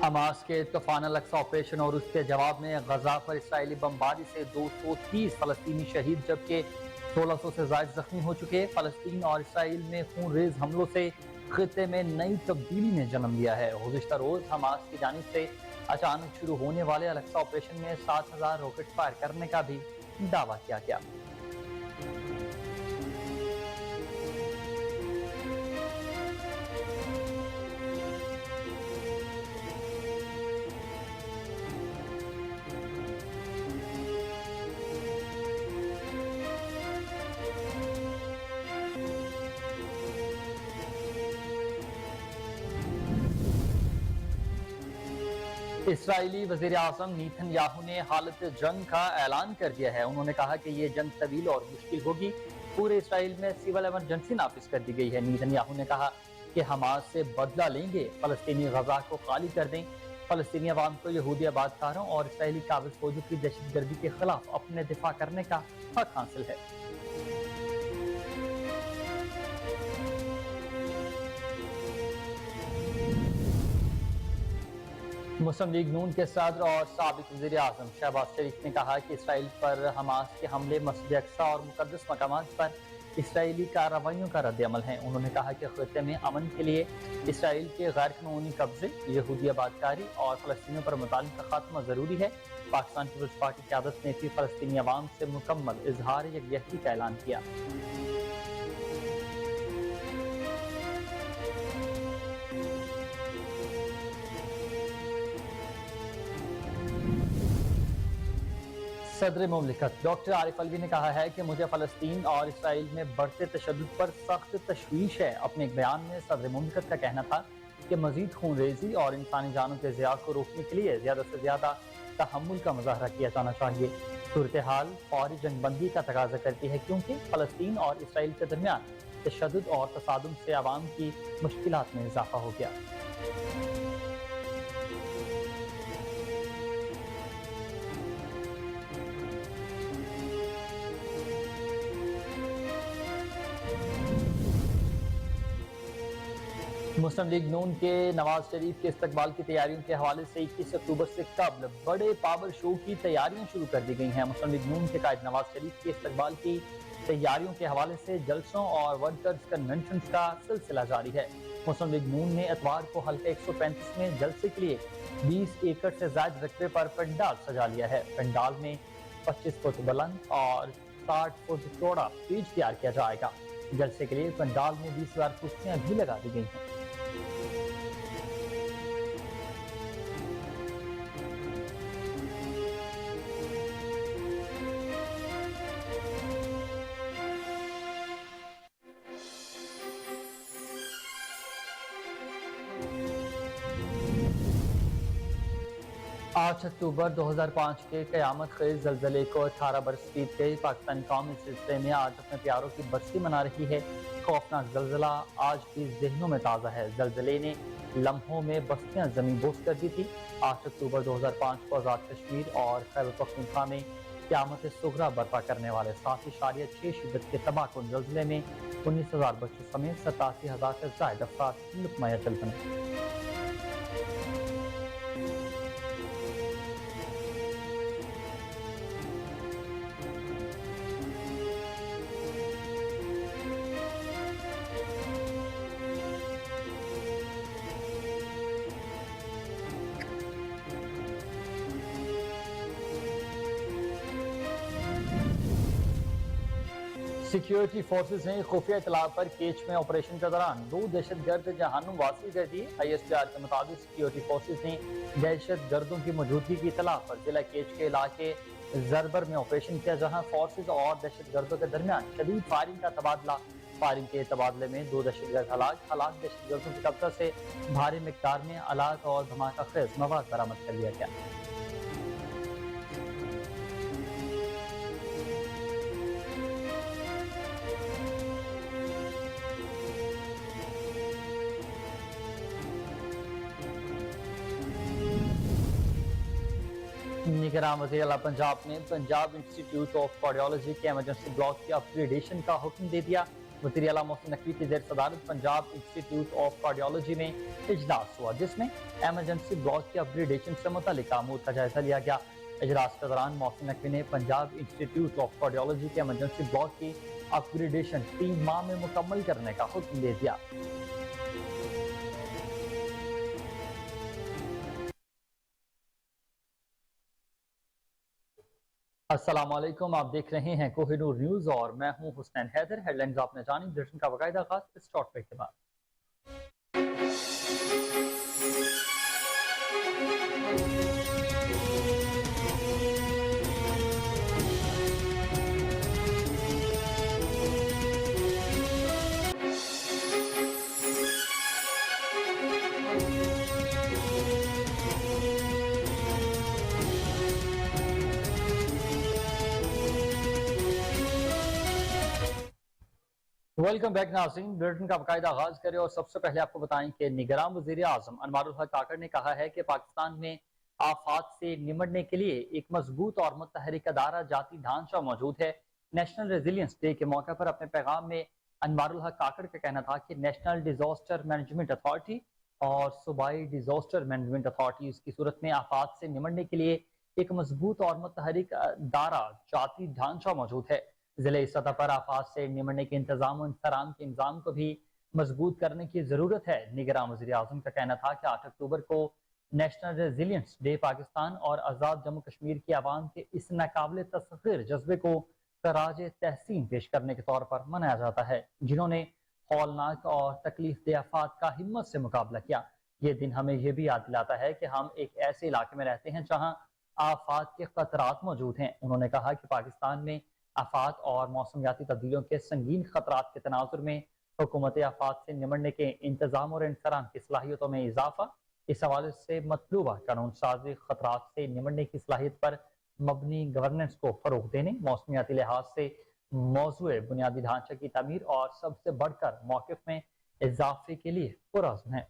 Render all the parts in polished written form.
Hamas کے طوفان Al-Aqsa operation اور اس کے جواب میں غزہ پر اسرائیلی بمباری سے 230 فلسطینی شہید جبکہ 1600 سے زائد زخمی ہو چکے۔ فلسطین اور اسرائیل میں خون ریز حملوں سے خطے میں نئی تبدیلی نے جنم لیا ہے۔ گزشتہ روز حماس کی جانب سے اچانک شروع ہونے والے الاقصی آپریشن میں 7000 راکٹ فائر کرنے کا بھی دعویٰ کیا گیا۔ اسرائیلی وزیر اعظم نیتن یاہو نے حالت جنگ کا اعلان کر دیا ہے۔ انہوں نے کہا کہ یہ جنگ طویل اور مشکل ہوگی۔ پورے اسرائیل میں سول ایمرجنسی نافذ کر دی گئی ہے۔ نیتن یاہو نے کہا کہ حماس سے بدلہ لیں گے، فلسطینی غزہ کو خالی کر دیں۔ فلسطینی عوام کو یہودی آباد کاروں اور اسرائیلی قابض فوجوں کی دہشت گردی کے خلاف اپنے دفاع کرنے کا حق حاصل ہے۔ مسلم لیگ نون کے صدر اور سابق وزیر اعظم شہباز شریف نے کہا کہ اسرائیل پر حماس کے حملے مسجد اقصی اور مقدس مقامات پر اسرائیلی کارروائیوں کا رد عمل ہیں۔ انہوں نے کہا کہ خطے میں امن کے لیے اسرائیل کے غیر قانونی قبضے، یہودی آباد کاری اور فلسطینیوں پر مظالم کا خاتمہ ضروری ہے۔ پاکستان پیپلز پارٹی قیادت نے بھی فلسطینی عوام سے مکمل اظہار یکجہتی کا اعلان کیا۔ صدر مملکت ڈاکٹر عارف علوی نے کہا ہے کہ مجھے فلسطین اور اسرائیل میں بڑھتے تشدد پر سخت تشویش ہے۔ اپنے ایک بیان میں صدر مملکت کا کہنا تھا کہ مزید خون ریزی اور انسانی جانوں کے ضیاع کو روکنے کے لیے زیادہ سے زیادہ تحمل کا مظاہرہ کیا جانا چاہیے۔ صورتحال فوری جنگ بندی کا تقاضا کرتی ہے کیونکہ فلسطین اور اسرائیل کے درمیان تشدد اور تصادم سے عوام کی مشکلات میں اضافہ ہو گیا۔ مسلم لیگ نون کے نواز شریف کے استقبال کی تیاریوں کے حوالے سے 21 اکتوبر سے قبل بڑے پاور شو کی تیاریاں شروع کر دی گئی ہیں۔ مسلم لیگ نون کے قائد نواز شریف کے استقبال کی تیاریوں کے حوالے سے جلسوں اور ورکرز کنونشنز کا سلسلہ جاری ہے۔ مسلم لیگ نون نے اتوار کو حلقہ 135 میں جلسے کے لیے 20 ایکڑ سے زائد رقبے پر پنڈال سجا لیا ہے۔ پنڈال میں 25 فٹ بلند اور 60 فٹ چوڑا اسٹیج تیار کیا جائے گا۔ جلسے کے لیے پنڈال میں 20,000 کرسیاں بھی لگا دی گئی ہیں۔ آٹھ اکتوبر 2005 کے قیامت خیز زلزلے کو 18 برس بیت گئی۔ پاکستانی قوم اس سلسلے میں آج اپنے پیاروں کی برسی منا رہی ہے۔ خوفناک زلزلہ آج بھی ذہنوں میں تازہ ہے۔ زلزلے نے لمحوں میں بستیاں زمین بوس کر دی تھی۔ 8 اکتوبر 2005 کو آزاد کشمیر اور خیبر پختونخوا میں قیامت صغریٰ برپا کرنے والے 7.6 شدت کے تباہ کن زلزلے میں 19,000 بچوں سمیت 87,000 سے زائد افراد لقمہ اجل بنے۔ سیکیورٹی فورسز نے خفیہ اطلاع پر کیچ میں آپریشن کے دوران 2 دہشت گرد جہنم واسی کر دیے۔ ISPR کے مطابق سیکیورٹی فورسز نے دہشت گردوں کی موجودگی کی اطلاع پر ضلع کیچ کے علاقے زربر میں آپریشن کیا، جہاں فورسز اور دہشت گردوں کے درمیان شدید فائرنگ کا تبادلہ۔ فائرنگ کے تبادلے میں 2 دہشت گرد ہلاک دہشت گردوں کے قبضہ سے بھاری مقدار میں آلات اور دھماکہ خیز مواد برآمد کر لیا گیا۔ نگراں وزیر اعلیٰ پنجاب نے پنجاب انسٹی ٹیوٹ آف کارڈیالوجی کے ایمرجنسی بلاک کی اپ گریڈیشن کا حکم دے دیا۔ वज़ीर आला मोहसिन नकवी की ज़ेर सदारत पंजाब इंस्टीट्यूट ऑफ कार्डियोलॉजी में इजलास हुआ, जिसमें एमरजेंसी ब्लॉक की अपग्रेडेशन से मुतल्लिक अमूर का जायजा लिया गया। इजलास के दौरान मोहसिन नकवी ने पंजाब इंस्टीट्यूट ऑफ कार्डियोलॉजी के एमरजेंसी ब्लॉक की अपग्रेडेशन 3 माह में मुकम्मल करने का हुक्म दे दिया। अस्सलाम वालेकुम, आप देख रहे हैं कोहिनूर न्यूज और मैं हूं हुसैन हैदर। हेडलाइंस आपने जानी, बुलेटिन का बाकायदा आगाज इस शॉर्ट ब्रेक के बाद। वेलकम बैक नाज़रीन, बुलेटिन का बाकायदा आगाज करें और सबसे पहले आपको बताएं कि निगरान वज़ीर आज़म अनवारुल हक काकड़ ने कहा है कि पाकिस्तान में आफात से निमटने के लिए एक मजबूत और मुतहरिक अदारा जाती ढांचा मौजूद है। नेशनल रेजिलियंस डे के मौके पर अपने पैगाम में अनवारुल हक काकड़ का कहना था कि नेशनल डिजास्टर मैनेजमेंट अथॉरिटी और सूबाई डिजास्टर मैनेजमेंट अथॉरिटी की सूरत में आफात से निमटने के लिए एक मजबूत और मुतहरिक अदारा जाती ढांचा मौजूद है। जिले सतह पर आफात से निमटने के इंतजाम और इंतजाम के इंतजाम को भी मजबूत करने की जरूरत है। निगरान वज़ीर आज़म का कहना था कि 8 अक्टूबर को नेशनल रेजिलियंस डे पाकिस्तान और आज़ाद जम्मू कश्मीर की आवाम के इस नाकाबिल तस्खीर जज्बे को खराज तहसीन पेश करने के तौर पर मनाया जाता है, जिन्होंने हौलनाक और तकलीफ दे आफात का हिम्मत से मुकाबला किया। ये दिन हमें यह भी याद दिलाता है कि हम एक ऐसे इलाके में रहते हैं जहाँ आफात के खतरात मौजूद हैं। उन्होंने कहा कि पाकिस्तान में आफात और मौसमियाती तब्दीलियों के संगीन खतरात के तनाजुर में हुकूमत आफात से निमटने के इंतजाम और इंतजाम की सलाहियतों में इजाफा, इस हवाले से मतलूबा कानून साजी खतरात से निमटने की सलाहियत पर मबनी गवर्नेंस को फरोग देने, मौसमियाती लिहाज से मौजूद बुनियादी ढांचे की तमीर और सबसे बढ़कर मौक़िफ में इजाफे के लिए पुरअज़्म है।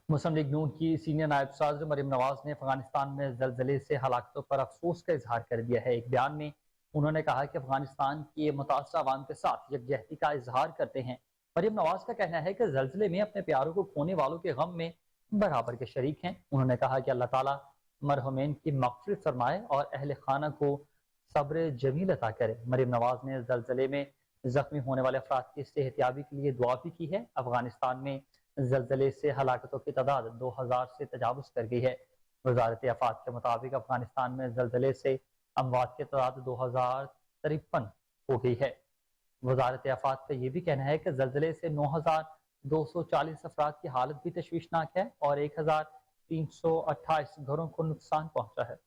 मुस्लिम लीग नून की सीनियर नायब सदर मरीम नवाज ने अफगानिस्तान में जलजले से हलाकतों पर अफसोस का इजहार कर दिया है। एक बयान में उन्होंने कहा कि अफगानिस्तान की मुतासरा अवाम के साथ यकजहती का इजहार करते हैं। मरीम नवाज का कहना है कि जलजले में अपने प्यारों को खोने वालों के गम में बराबर के शरीक हैं। उन्होंने कहा कि अल्लाह ताला मरहुमैन की मग़फ़िरत फरमाए और अहले खाना को सब्र जमील अता करे। मरीम नवाज ने जलजले में जख्मी होने वाले अफराद की सेहतियाबी के लिए दुआ भी की है। अफगानिस्तान में जलजले से हलाकतों की तादाद 2000 से तजावुज़ कर गई है। वजारत आफात के मुताबिक अफगानिस्तान में जलजले से अमवात की तादाद 2053 हो गई है। वजारत आफात का यह भी कहना है कि जलजले से 9240 अफराद की हालत भी तशवीशनाक है और 1328 घरों को नुकसान पहुंचा है।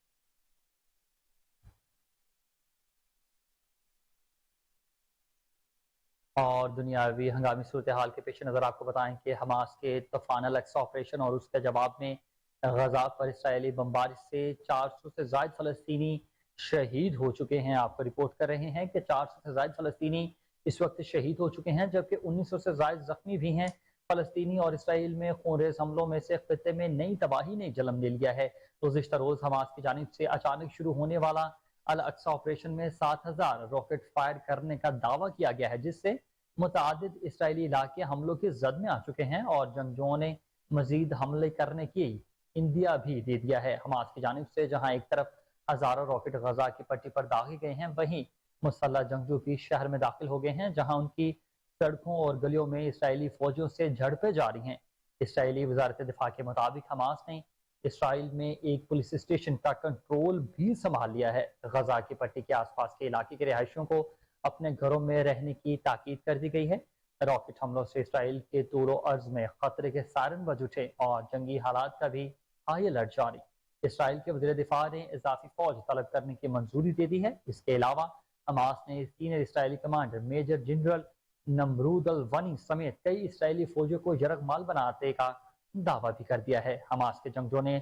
और दुनियावी हंगामी सूरत हाल के पेश नज़र आपको बताएं कि हमास के तूफान अल-अक्सा ऑपरेशन और उसके जवाब में गजा पर इसराइली बमबारी से 400 से ज़ायद फ़लस्तीनी शहीद हो चुके हैं। आपको रिपोर्ट कर रहे हैं कि 400 से ज़ायद फ़लस्तीनी इस वक्त शहीद हो चुके हैं, जबकि 1900 से ज़ायद जख्मी भी हैं। फ़लस्तीनी और इसराइल में खूनरेज़ हमलों में से खित्ते में नई तबाही ने जन्म ले लिया है। गुज़िश्ता रोज़ हमास की जानिब से अचानक शुरू होने वाला अल-अक्सा ऑपरेशन में 7000 रॉकेट फायर करने का दावा किया गया है, जिससे मुतादिद इसराइली इलाके हमलों की जद में आ चुके हैं और जंगजुओं ने मजीद हमले करने की इंदिया भी दे दिया है। हमास की जानिब से जहां एक तरफ हजारों रॉकेट गजा की पट्टी पर दागे गए हैं, वहीं मुसल्लह जंगजू भी शहर में दाखिल हो गए हैं, जहां उनकी सड़कों और गलियों में इसराइली फौजियों से झड़पें जारी हैं। इसराइली वजारत दिफा के मुताबिक हमास ने इसराइल में एक पुलिस स्टेशन का कंट्रोल भी संभाल लिया है। गजा की पट्टी के आसपास के इलाके के रिहायशियों को अपने घरों में रहने की ताकीद कर दी गई है। रॉकेट हमलों से इसराइल के तूलो अर्ज में खतरे के सारन बज उठे और जंगी हालात का भी हाई अलर्ट जारी। इसराइल के वज़ीर दिफा ने इजाफी फौज तलब करने की मंजूरी दे दी है। इसके अलावा हमास ने senior Israeli commander major general Nimrod Aloni समेत कई इसराइली फौजियों को यरगमाल बनाने का दावा भी कर दिया है। हमास के जंगजों ने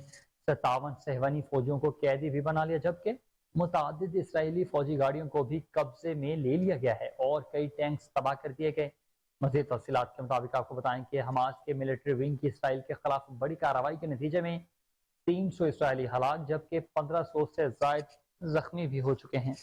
57 सहवानी फौजियों को कैदी भी बना लिया, जबकि मुतादिद इसराइली फौजी गाड़ियों को भी कब्जे में ले लिया गया है और कई टैंक्स तबाह कर दिए गए। मज़ीद तफसीलात के मुताबिक आपको बताएं कि हमास के मिलिट्री विंग की इसराइल के खिलाफ बड़ी कार्रवाई के नतीजे में 300 इसराइली हलाक, जबकि 1500 से ज़ायद जख्मी भी हो चुके हैं।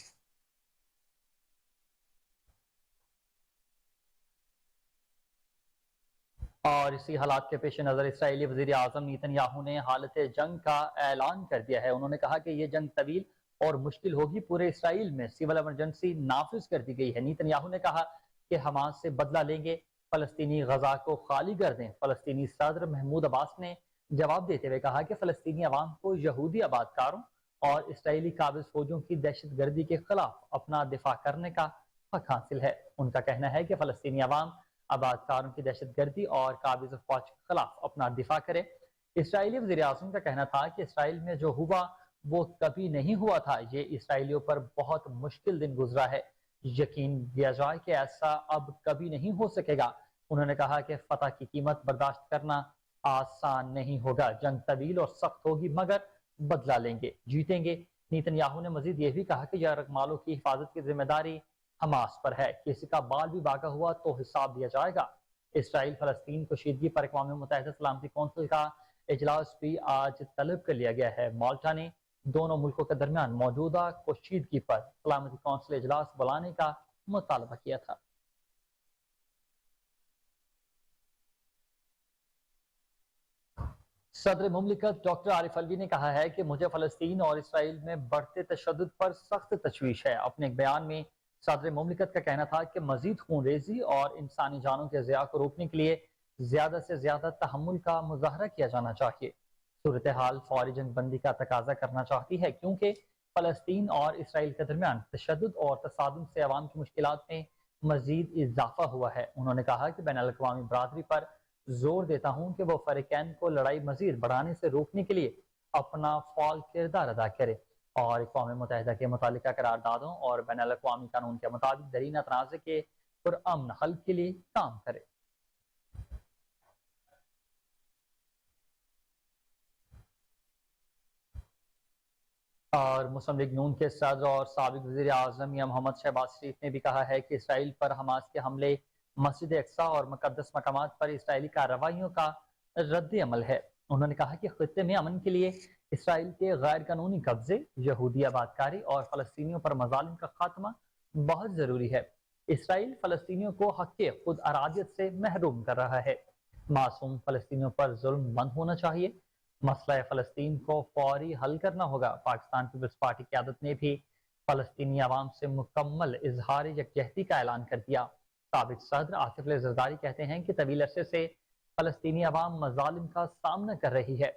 और इसी हालात के पेश नज़र इसराइली वज़ीर आज़म नेतन्याहू ने हालत जंग का ऐलान कर दिया है। उन्होंने कहा कि यह जंग तवील और मुश्किल होगी। पूरे इसराइल में सिविल इमरजेंसी नाफिज कर दी गई है। नेतन्याहू ने कहा कि हमास से बदला लेंगे, फलस्तीनी गजा को खाली कर दें। फलस्तीनी सदर महमूद अब्बास ने जवाब देते हुए कहा कि फलस्तीनी अवाम को यहूदी आबादकारों और इसराइली काबिज फौजों की दहशत गर्दी के खिलाफ अपना दिफा करने का हक हासिल है। उनका कहना है कि फलस्तीनी अवाम आबादकारों की दहशत गर्दी और काबिज फौज के खिलाफ अपना दिफा करे। इसराइली वज़ीर आज़म का कहना था कि इसराइल में जो हुआ वो कभी नहीं हुआ था। ये इसराइलियों पर बहुत मुश्किल दिन गुजरा है। यकीन दिया जाए कि ऐसा अब कभी नहीं हो सकेगा। उन्होंने कहा कि फतह की कीमत बर्दाश्त करना आसान नहीं होगा। जंग तवील और सख्त होगी मगर बदला लेंगे, जीतेंगे। नेतन्याहू ने मजीद ये भी कहा कि यरगमालों की हिफाजत की जिम्मेदारी हमास पर है। किसी का बाल भी बागा हुआ तो हिसाब दिया जाएगा। इसराइल फलस्तीन कशीदगी पर अक़वाम मुत्तहिदा सलामती कौंसिल का इजलास भी आज तलब कर लिया गया है। माल्टा ने दोनों मुल्कों के दरमियान मौजूदा कशीदगी पर सलामती कौंसिल इजलास बुलाने का मुतालबा किया था। सदर मुमलिकत डॉक्टर आरिफ अलवी ने कहा है कि मुझे फलस्तीन और इसराइल में बढ़ते तशद्दुद पर सख्त तशवीश है। अपने एक बयान में सदर मुमलिकत का कहना था कि मजीद खून रेजी और इंसानी जानों के ज़िया को रोकने के लिए ज्यादा से ज्यादा तहम्मुल का मुजाहरा किया जाना चाहिए। सूरत हाल फौरी जंग बंदी का तकाजा करना चाहती है क्योंकि फलस्तीन और इसराइल के दरमियान तशद्दुद और तसादुम से अवाम की मुश्किलात में मजीद इजाफा हुआ है। उन्होंने कहा कि बैनुल अक़वामी बरादरी पर जोर देता हूँ कि वो फरीकैन को लड़ाई मजीद बढ़ाने से रोकने के लिए अपना फाल किरदार अदा करे और अक़वाम मुत्तहिदा के मुतालिका करारदादों और बैनुल अक़वामी कानून के मुताबिक दरीना तनाज़े के पुरअमन हल के लिए काम करे। और मुस्लिम लीग नून के सदर और साबिक वज़ीर आज़म मियां मोहम्मद शहबाज शरीफ ने भी कहा है कि इसराइल पर हमास के हमले मस्जिद अक्सा और मुक़द्दस मकामात पर इसराइली कार्रवाइयों का रद्द अमल है। उन्होंने कहा कि खित्ते में अमन के लिए इसराइल के गैर कानूनी कब्जे, यहूदी आबादकारी और फलस्तीनियों पर मजालिम का खात्मा बहुत जरूरी है। इसराइल फलस्तीनियों को हक के खुद अरादियत से महरूम कर रहा है। मासूम फलस्तीनियों पर जुल्म बंद होना चाहिए। मसला फलस्तीन को फौरी हल करना होगा। पाकिस्तान पीपल्स पार्टी की क़यादत ने भी फलस्तीनी अवाम से मुकम्मल इजहार यकजहती का ऐलान कर दिया। साबिक सदर आसिफ अली ज़रदारी कहते हैं कि तवील अरसे से फलस्तीनी अवाम मजालिम का सामना कर रही है।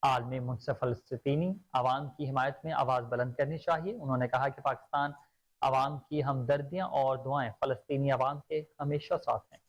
आलमी मुनसिफ फलस्तीनी अवाम की हिमायत में आवाज़ बुलंद करनी चाहिए। उन्होंने कहा कि पाकिस्तान अवाम की हमदर्दियाँ और दुआएं फलस्तीनी अवाम के हमेशा साथ हैं।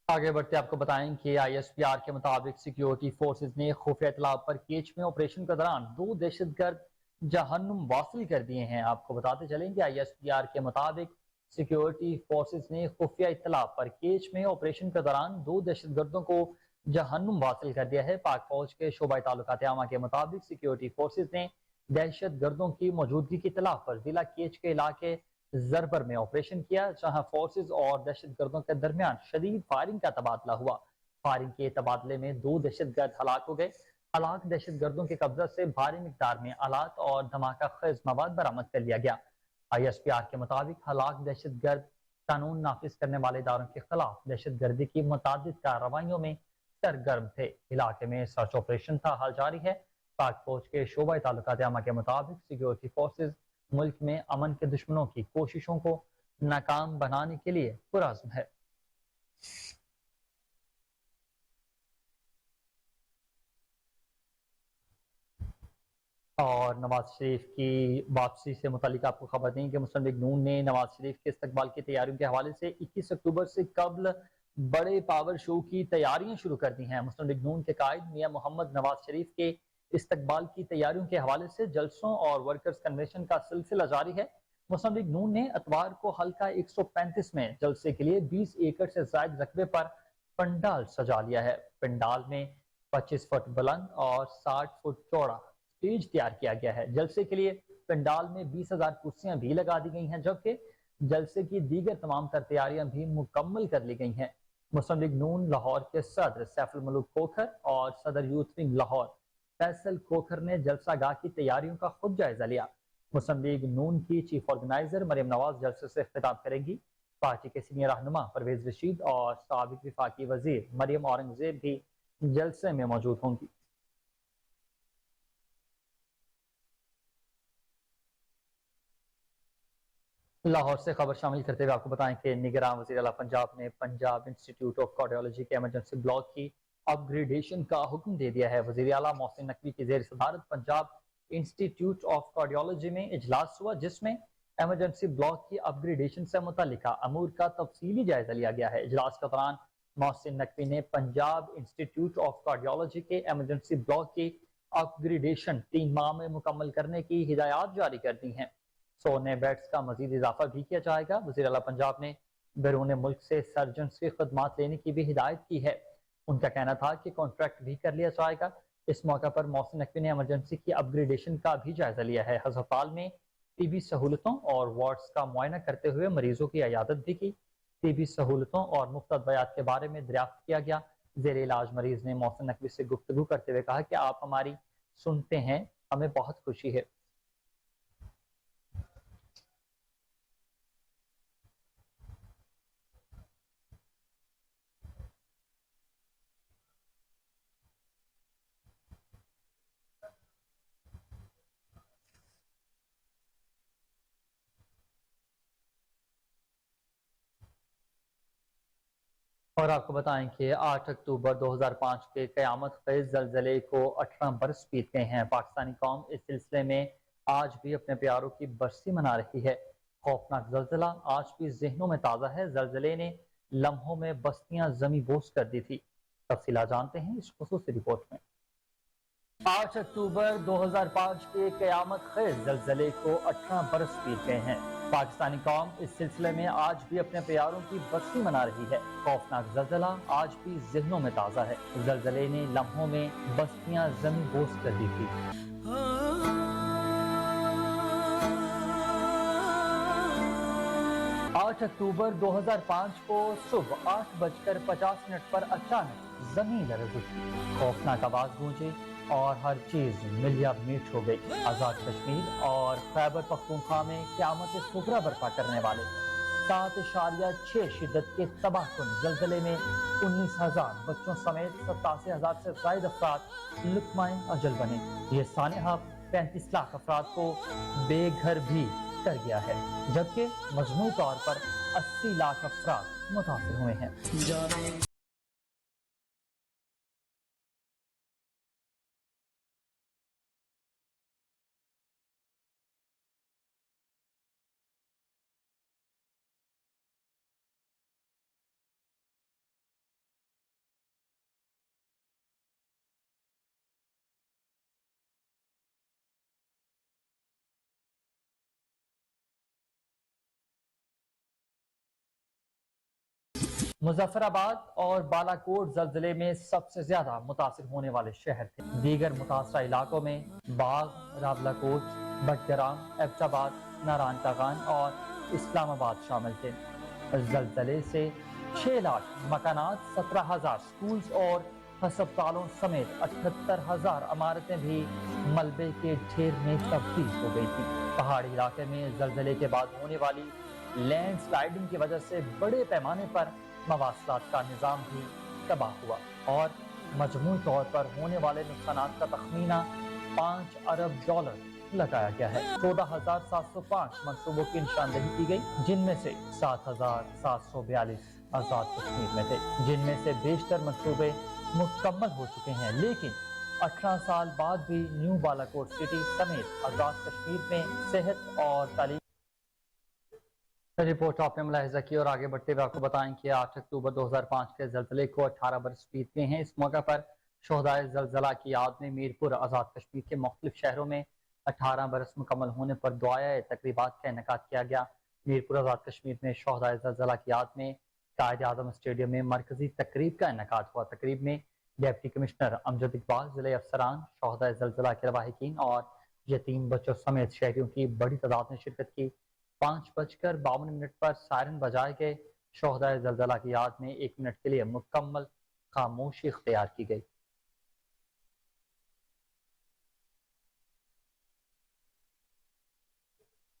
आगे बढ़ते आपको बताएं कि ISPR के मुताबिक सिक्योरिटी फोर्सेज ने खुफिया इत्तला पर केच में ऑपरेशन के दौरान 2 दहशतगर्द जहन्नुम वासिल कर दिए हैं। आपको बताते चलें कि ISPR के मुताबिक सिक्योरिटी फोर्सेज ने खुफिया इत्तला पर केच में ऑपरेशन के दौरान 2 दहशतगर्दों को जहन्नुम वासिल कर दिया है। पाक फौज के शोबा ताल्लुकात आमा के मुताबिक सिक्योरिटी फोर्सेज ने दहशत गर्दों की मौजूदगी की इत्तला पर जिला केच के इलाके जरबर में ऑपरेशन किया, जहां फोर्सेज और दहशत गर्दों के दरमियान शदीद फायरिंग का तबादला हुआ। फायरिंग के तबादले में 2 दहशतगर्द हलाक हो गए। हलाक दहशत गर्दों के कब्जा से भारी मिकदार में आलात और धमाका खेज मवाद बरामद कर लिया गया। ISPR के मुताबिक हलाक दहशत गर्द कानून नाफिज करने वाले इदारों के खिलाफ दहशत गर्दी की मुतादिद कार्रवाइयों में सरगर्म थे। इलाके में सर्च ऑपरेशन था हाल जारी है। पाक फौज के शोबा ताल्लुकात आमा के मुताबिक सिक्योरिटी फोर्सेज मुल्क में अमन के दुश्मनों की कोशिशों को नाकाम बनाने के लिए पुरअज़्म है। और नवाज शरीफ की वापसी से मुतालिक आपको खबर दें कि मुस्लिम लीग नून ने नवाज शरीफ के इस्तकबाल की तैयारियों के हवाले से 21 अक्टूबर से कबल बड़े पावर शो की तैयारियां शुरू कर दी हैं। मुस्लिम लीग नून के कायद मियां मोहम्मद नवाज शरीफ के इस्तकबाल की तैयारियों के हवाले से जलसों और वर्कर्स कन्वेंशन का सिलसिला जारी है। मुस्लिम लीग नून ने अतवार को हल्का 135 में जलसे के लिए 20 एकड़ से ज्यादा रकबे पर पंडाल सजा लिया है। पंडाल में 25 फुट बुलंद और 60 फुट चौड़ा स्टेज तैयार किया गया है। जलसे के लिए पंडाल में 20,000 कुर्सियां भी लगा दी गई हैं, जबकि जलसे की दीगर तमाम तर तैयारियां भी मुकम्मल कर ली गई हैं। मुस्लिम लीग नून लाहौर के सदर सैफुल मलूक खोखर और सदर यूथ विंग लाहौर फैसल खोखर ने जलसा गाह की तैयारियों का खुद जायजा लिया। मुस्लिम लीग नून की चीफ ऑर्गेनाइजर मरियम नवाज जलसे से खिताब करेंगी। पार्टी के सीनियर रहनुमा परवेज रशीद और साबिक विफाकी वजीर मरियम औरंगजेब भी जलसे में मौजूद होंगी। लाहौर से खबर शामिल करते हुए आपको बताएं कि निगरान वज़ीर आला पंजाब ने पंजाब इंस्टीट्यूट ऑफ कार्डियोलॉजी के एमरजेंसी ब्लॉक की अपग्रेडेशन का हुक्म दे दिया है। वज़ीर आला मोहसिन नकवी की ज़ेर सदारत पंजाब इंस्टीट्यूट ऑफ कार्डियोलॉजी में इजलास हुआ, जिसमें एमरजेंसी ब्लॉक की अपग्रेडेशन से मुतल्लिका अमूर का तफसीली जायजा लिया गया है। इजलास के दौरान मोहसिन नकवी ने पंजाब इंस्टीट्यूट ऑफ कार्डियोलॉजी के एमरजेंसी ब्लॉक की अपग्रेडेशन 3 माह में मुकम्मल करने की हिदायत जारी कर दी हैं। 100 नए बेड्स का मजीद इजाफा भी किया जाएगा। वज़ीर आला पंजाब ने बैरून मुल्क से सर्जन्स की खदमात लेने की भी हिदायत की है। उनका कहना था कि कॉन्ट्रैक्ट भी कर लिया जाएगा। इस मौका पर मोहसिन नकवी ने एमरजेंसी की अपग्रेडेशन का भी जायजा लिया है। अस्पताल में टीबी सहूलतों और वार्ड्स का मुआयना करते हुए मरीजों की इयादत भी की। टीबी सहूलतों और मुफ्त अद्वियात के बारे में दरियाफ्त किया गया। ज़ेर इलाज मरीज ने मोहसिन नकवी से गुफ्तगू करते हुए कहा कि आप हमारी सुनते हैं, हमें बहुत खुशी है। और आपको बताएं कि 8 अक्टूबर 2005 के क़यामत ख़ेज़ ज़लज़ले को 18 बरस बीत गए हैं। पाकिस्तानी कौम इस सिलसिले में आज भी अपने प्यारों की बरसी मना रही है। खौफनाक ज़लज़ला आज भी ज़हनों में ताज़ा है। ज़लज़ले ने लम्हों में बस्तियां ज़मी बोस कर दी थी। तफसीलात जानते हैं इस खुसूसी रिपोर्ट में। 8 अक्टूबर 2005 के क़यामत ख़ेज़ ज़लज़ले को 18 बरस बीत गए हैं। पाकिस्तानी कौम इस सिलसिले में आज भी अपने प्यारों की बरसी मना रही है। खौफनाक ज़लज़ला आज भी ज़हनों में ताज़ा है। ज़लज़ले ने लम्हों में बस्तियां ज़मी बोस कर दी थी। 8 अक्टूबर 2005 को सुबह 8:50 पर अचानक जमीन लरज़ उठी। खौफनाक आवाज गूंजी और हर चीज मिलिया मीट हो गई। आजाद कश्मीर और खैबर पख्तूनख्वा में क़यामत सुगरा बर्पा करने वाले 7.6 शिद्दत के तबाहकुन ज़लज़ले में 19,000 बच्चों समेत 87,000 से ज़ायद अफराद लुत्माए अजल बने। ये सानहा 35 लाख अफराद को बेघर भी कर गया है, जबकि मजमू तौर पर 80 लाख अफराद मुतासिर हुए हैं। मुजफ्फराबाद और बालाकोट ज़लज़ले में सबसे ज्यादा मुतासिर होने वाले शहर थे। दीगर मुतासरा इलाकों में बाग, रावलाकोट, बटग्राम, एबटाबाद, नारायण तगान और इस्लामाबाद शामिल थे। ज़लज़ले से 6 लाख मकानात, 17,000 स्कूल्स और अस्पतालों समेत 78,000 इमारतें भी मलबे के ढेर में तब्दील हो गई थी। पहाड़ी इलाके में ज़लज़ले के बाद होने वाली लैंड स्लाइडिंग की वजह से बड़े पैमाने पर मवासलात का निज़ाम भी तबाह हुआ और मजमूई तौर पर होने वाले नुकसानात का तखमीना $5 अरब लगाया गया है। 14,705 मनसूबों की निशानदही की गई, जिनमें से 7,742 आजाद कश्मीर में थे, जिनमें से बेशतर मनसूबे मुकम्मल हो चुके हैं। लेकिन 18 साल बाद भी न्यू बालाकोट सिटी समेत आजाद कश्मीर में सेहत और तालीम रिपोर्ट आपने मुलाहिजा की। और आगे बढ़ते हुए आपको बताएं कि 8 अक्टूबर 2005 के ज़लज़ले को 18 बरस बीत गए हैं। इस मौका पर शोहदाए ज़लज़ला की याद में मीरपुर आज़ाद कश्मीर के मुख्तलिफ शहरों में 18 बरस मुकम्मल होने पर दुआया तकरीबात का इनेकाद किया गया। मीरपुर आज़ाद कश्मीर में शोहदाए ज़लज़ला की याद में कायद आज़म स्टेडियम में मरकजी तकरीब का इनेकाद हुआ। तकरीब में ڈپٹی کمشنر امجد اقبال، ضلع افسران، شہدائے زلزلہ کے لواحقین اور یتیم بچوں سمیت شہریوں کی بڑی تعداد نے شرکت کی۔ 5:52 پر سائرن بجائے گئے۔ شہدائے زلزلہ کی یاد میں 1 منٹ کے لیے مکمل خاموشی اختیار کی گئی۔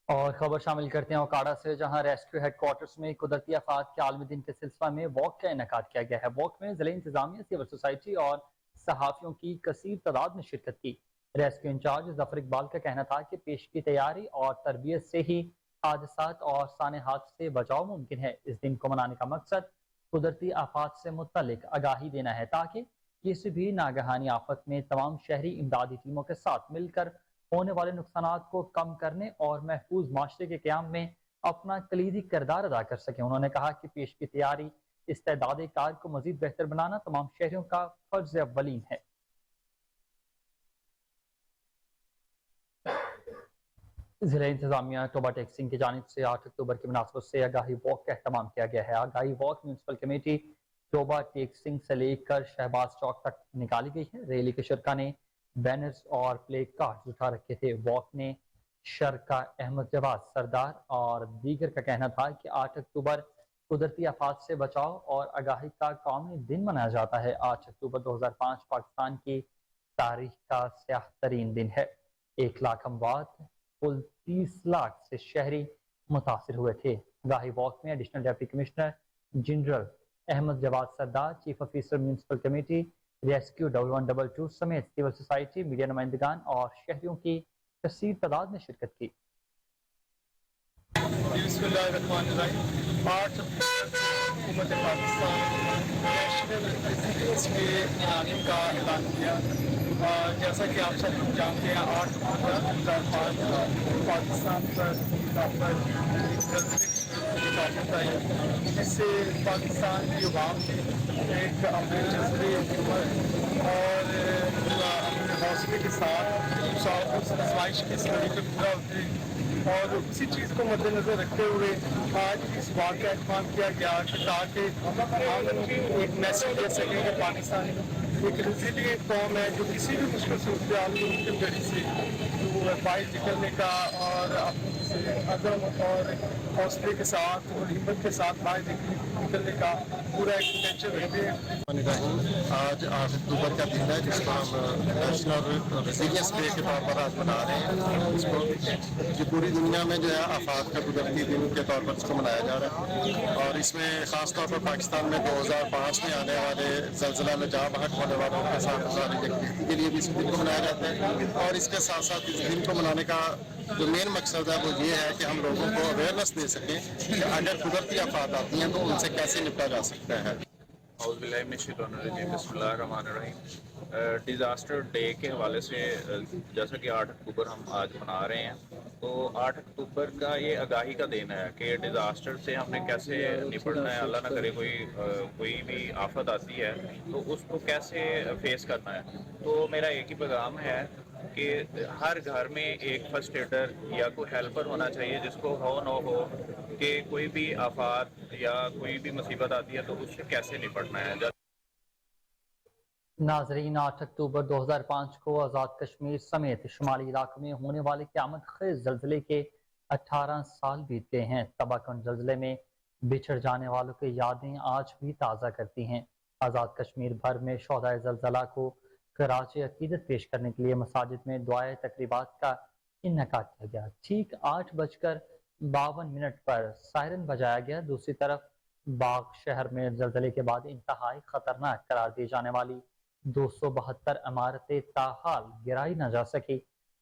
اور خبر شامل کرتے ہیں اوکاڑا سے، جہاں ریسکیو ہیڈ کوارٹرز میں قدرتی آفات کے عالمی دن کے سلسلہ میں واک کا انعقاد کیا گیا ہے۔ واک میں ضلع انتظامیہ، سول سوسائٹی اور صحافیوں کی کثیر تعداد نے شرکت کی۔ ریسکیو انچارج ظفر اقبال کا کہنا تھا کہ پیش کی تیاری اور تربیت سے ہی حادثات اور سانحات سے بچاؤ ممکن ہے۔ اس دن کو منانے کا مقصد قدرتی آفات سے متعلق آگاہی دینا ہے تاکہ کسی بھی ناگہانی آفت میں تمام شہری امدادی ٹیموں کے ساتھ مل کر ہونے والے نقصانات کو کم کرنے اور محفوظ معاشرے کے قیام میں اپنا کلیدی کردار ادا کر سکیں۔ انہوں نے کہا کہ پیش کی تیاری استعداد کار کو مزید بہتر بنانا تمام شہریوں کا فرض اولین ہے۔ ضلع انتظامیہ ٹوبا ٹیکسنگ کی جانب سے 8 اکتوبر کی مناسبت سے آگاہی واک کا اہتمام کیا گیا ہے۔ آگاہی واک میونسپل کمیٹی ٹوبا ٹیکسنگ سے لے کر شہباز چوک تک نکالی گئی ہے۔ ریلی کے شرکا نے بینرز اور پلے کارڈز اٹھا رکھے تھے۔ واک نے شرکا احمد جواد سردار اور دیگر کا کہنا تھا کہ 8 اکتوبر قدرتی آفات سے بچاؤ اور آگاہی کا قومی دن منایا جاتا ہے۔ 8 اکتوبر 2005 پاکستان کی تاریخ کا سیاہ ترین دن ہے۔ 1 لاکھ اموات، کل 30 لاکھ سے شہری متاثر ہوئے تھے۔ آگاہی واک میں additional deputy commissioner general Ahmad Jawad Sardar, chief officer municipal committee, rescue 1122 سمیت سول سوسائٹی، میڈیا نمائندگان اور شہریوں کی کثیر تعداد نے شرکت کی۔ بسم اللہ الرحمن الرحیم۔ 8 حکومت پاکستان نیشنل ریزیلینس ڈے منانے کا اعلان کیا۔ جیسا کہ آپ سب لوگ جانتے ہیں، 8 اکتوبر 2005 پاکستان پر آفت آئی، جس سے پاکستان کی عوام نے ایک اپنے جذبے اور اپنے حوصلے کے ساتھ اس آزمائش کی سڑی پہ پورا اترے، اور اسی چیز کو مد نظر رکھتے ہوئے آج اس واقعہ کا اہتمام کیا گیا تاکہ ہم ایک میسیج دے سکیں کہ پاکستان ایک ریزیلینٹ قوم ہے جو کسی بھی مشکل صورتحال کو ممکن گھڑی سے باہر نکلنے کا اور اپنے عزم اور حوصلے کے ساتھ اور ہمت کے ساتھ باہر نکلنے کا پورا ایک پوٹینشیل رکھتے ہیں۔ آج 8 اکتوبر کا دن ہے جس کو ہم نیشنل ریزیلینس ڈے کے طور پر آج منا رہے ہیں۔ اس کو یہ پوری دنیا میں جو ہے آفات کا قدرتی دن کے طور پر اس کو منایا جا رہا ہے، اور اس میں خاص طور پر پاکستان میں 2005 میں آنے والے زلزلہ میں جاں بحق ہونے والوں کے ساتھ گزارنے کے لیے بھی اس دن کو منایا جاتا ہے۔ اور اس کے ساتھ ساتھ اس دن کو منانے کا جو مین مقصد ہے وہ یہ ہے کہ ہم لوگوں کو اویئرنیس دے سکیں کہ اگر قدرتی آفات آتی ہیں تو ان سے کیسے نپٹا جا سکتا ہے۔ اعوذ باللہ من الشیطان الرجیم، بسم اللہ الرحمن الرحیم۔ ڈیزاسٹر ڈے کے حوالے سے جیسا کہ 8 اکتوبر ہم آج منا رہے ہیں، تو 8 اکتوبر کا یہ آگاہی کا دن ہے کہ ڈیزاسٹر سے ہم نے کیسے نپٹنا ہے۔ اللہ نہ کرے کوئی بھی آفت آتی ہے تو اس کو کیسے فیس کرنا ہے۔ تو میرا ایک ہی پیغام ہے کہ ہر گھر میں ایک فرسٹ ایڈر یا کوئی ہیلپر ہونا چاہیے، جس کو ہو نہ ہو کہ کوئی بھی آفات یا کوئی بھی مصیبت آتی ہے تو اس سے کیسے نپٹنا ہے۔ ناظرین، 8 اکتوبر 2005 کو آزاد کشمیر سمیت شمالی علاقوں میں ہونے والے قیامت خیز زلزلے کے 18 سال بیت گئے ہیں۔ تباہ کن زلزلے میں بچھڑ جانے والوں کی یادیں آج بھی تازہ کرتی ہیں۔ آزاد کشمیر بھر میں شہدائے زلزلہ کو خراج عقیدت پیش کرنے کے لیے مساجد میں دعائے تقریبات کا انعقاد کیا گیا۔ ٹھیک 8:52 پر سائرن بجایا گیا۔ دوسری طرف باغ شہر میں زلزلے کے بعد انتہائی خطرناک قرار دی جانے والی 272 عمارتیں تاحال گرائی نہ جا سکی۔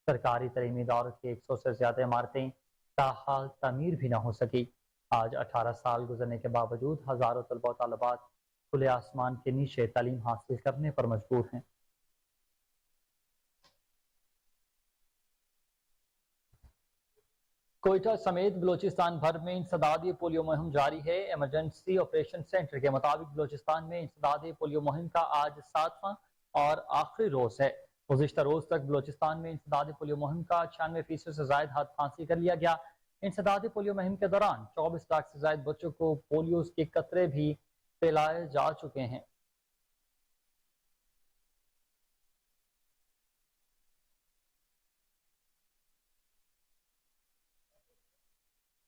سرکاری تعلیمی اداروں کی 100 سے زیادہ عمارتیں تاحال تعمیر بھی نہ ہو سکی۔ آج 18 سال گزرنے کے باوجود ہزاروں طلبہ و طالبات کھلے آسمان کے نیچے تعلیم حاصل کرنے پر مجبور ہیں۔ کوئٹہ سمیت بلوچستان بھر میں انسدادی پولیو مہم جاری ہے۔ ایمرجنسی آپریشن سینٹر کے مطابق بلوچستان میں انسدادی پولیو مہم کا آج 7واں اور آخری روز ہے۔ گزشتہ روز تک بلوچستان میں انسدادی پولیو مہم کا 96% سے زائد ہدف حاصل کر لیا گیا۔ انسدادی پولیو مہم کے دوران 24 لاکھ سے زائد بچوں کو پولیو کے قطرے بھی پلائے جا چکے ہیں۔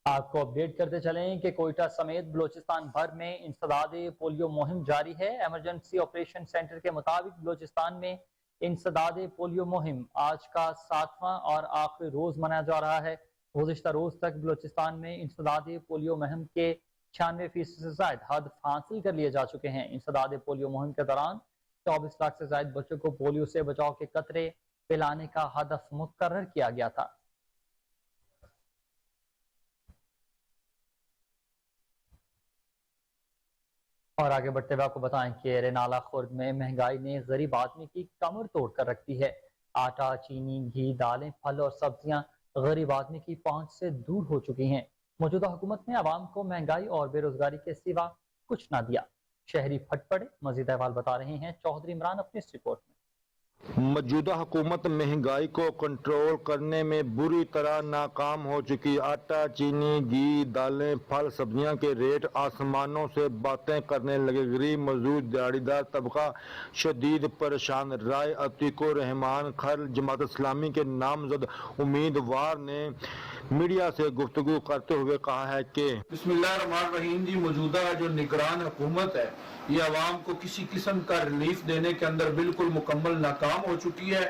आपको अपडेट करते चलें कि कोयटा समेत बलूचिस्तान भर में इंसदाद पोलियो मुहिम जारी है। एमरजेंसी ऑपरेशन सेंटर के मुताबिक बलूचिस्तान में इंसदाद पोलियो मुहिम आज का 7वां और आखिरी रोज मनाया जा रहा है। गुज़िश्ता रोज तक बलूचिस्तान में इंसदाद पोलियो मुहिम के 96% से ज्यादा हदफ हासिल कर लिए जा चुके हैं। इंसदाद पोलियो मुहिम के दौरान 24 लाख से ज्यादा बच्चों को पोलियो से बचाव के कतरे पिलाने का हदफ मुकर्रर किया गया था। और आगे बढ़ते हुए आपको बताएं कि रेनाला खुर्द में महंगाई ने गरीब आदमी की कमर तोड़ कर रख दी है। आटा, चीनी, घी, दालें, फल और सब्जियां गरीब आदमी की पहुंच से दूर हो चुकी हैं। मौजूदा हुकूमत ने आवाम को महंगाई और बेरोजगारी के सिवा कुछ ना दिया। शहरी फट पड़े। मजीद अहवाल बता रहे हैं चौधरी इमरान अपनी इस रिपोर्ट में। मौजूदा हुकूमत महंगाई को कंट्रोल करने में बुरी तरह नाकाम हो चुकी। आटा, चीनी, घी, दालें, फल, सब्जियां के रेट आसमानों से बातें करने लगे। गरीब मजदूर दिहाड़ीदार तबका शदीद परेशान। राय अतीको रहमान खर जमात इस्लामी के नामजद उम्मीदवार ने मीडिया से गुफ्तगू करते हुए कहा है कि बिस्मिल्लाहिर्रहमानिर्रहीम जी, मौजूदा जो निगरान हुकूमत है ये आवाम को किसी किस्म का रिलीफ देने के अंदर बिल्कुल मुकम्मल नाकाम हो चुकी है।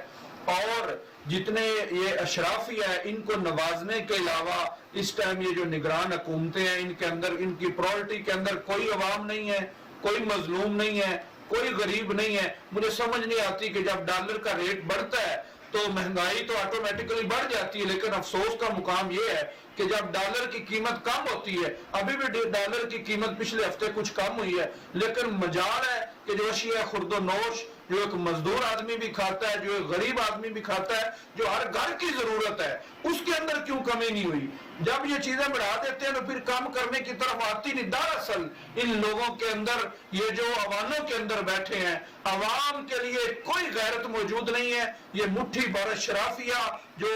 और जितने ये अशराफिया है इनको नवाजने के अलावा इस टाइम ये जो निगरान हुकूमतें हैं इनके अंदर, इनकी प्रायोरिटी के अंदर कोई अवाम नहीं है, कोई मजलूम नहीं है, कोई गरीब नहीं है। मुझे समझ नहीं आती कि जब डॉलर का रेट बढ़ता है तो महंगाई तो ऑटोमेटिकली बढ़ जाती है, लेकिन अफसोस का मुकाम ये है कि जब डॉलर की कीमत कम होती है, अभी भी डॉलर की कीमत पिछले हफ्ते कुछ कम हुई है, लेकिन मजाल है कि जो अशिया खुर्दो नोश जो एक मजदूर आदमी भी खाता है, जो एक गरीब आदमी भी खाता है, जो हर घर की जरूरत है, उसके अंदर क्यों कमी नहीं हुई। जब ये चीजें बढ़ा देते हैं तो फिर काम करने की तरफ आती नहीं। दरअसल इन लोगों के अंदर, ये जो अवानों के अंदर बैठे हैं, अवाम के लिए कोई गैरत मौजूद नहीं है। ये मुट्ठी भर शराफिया जो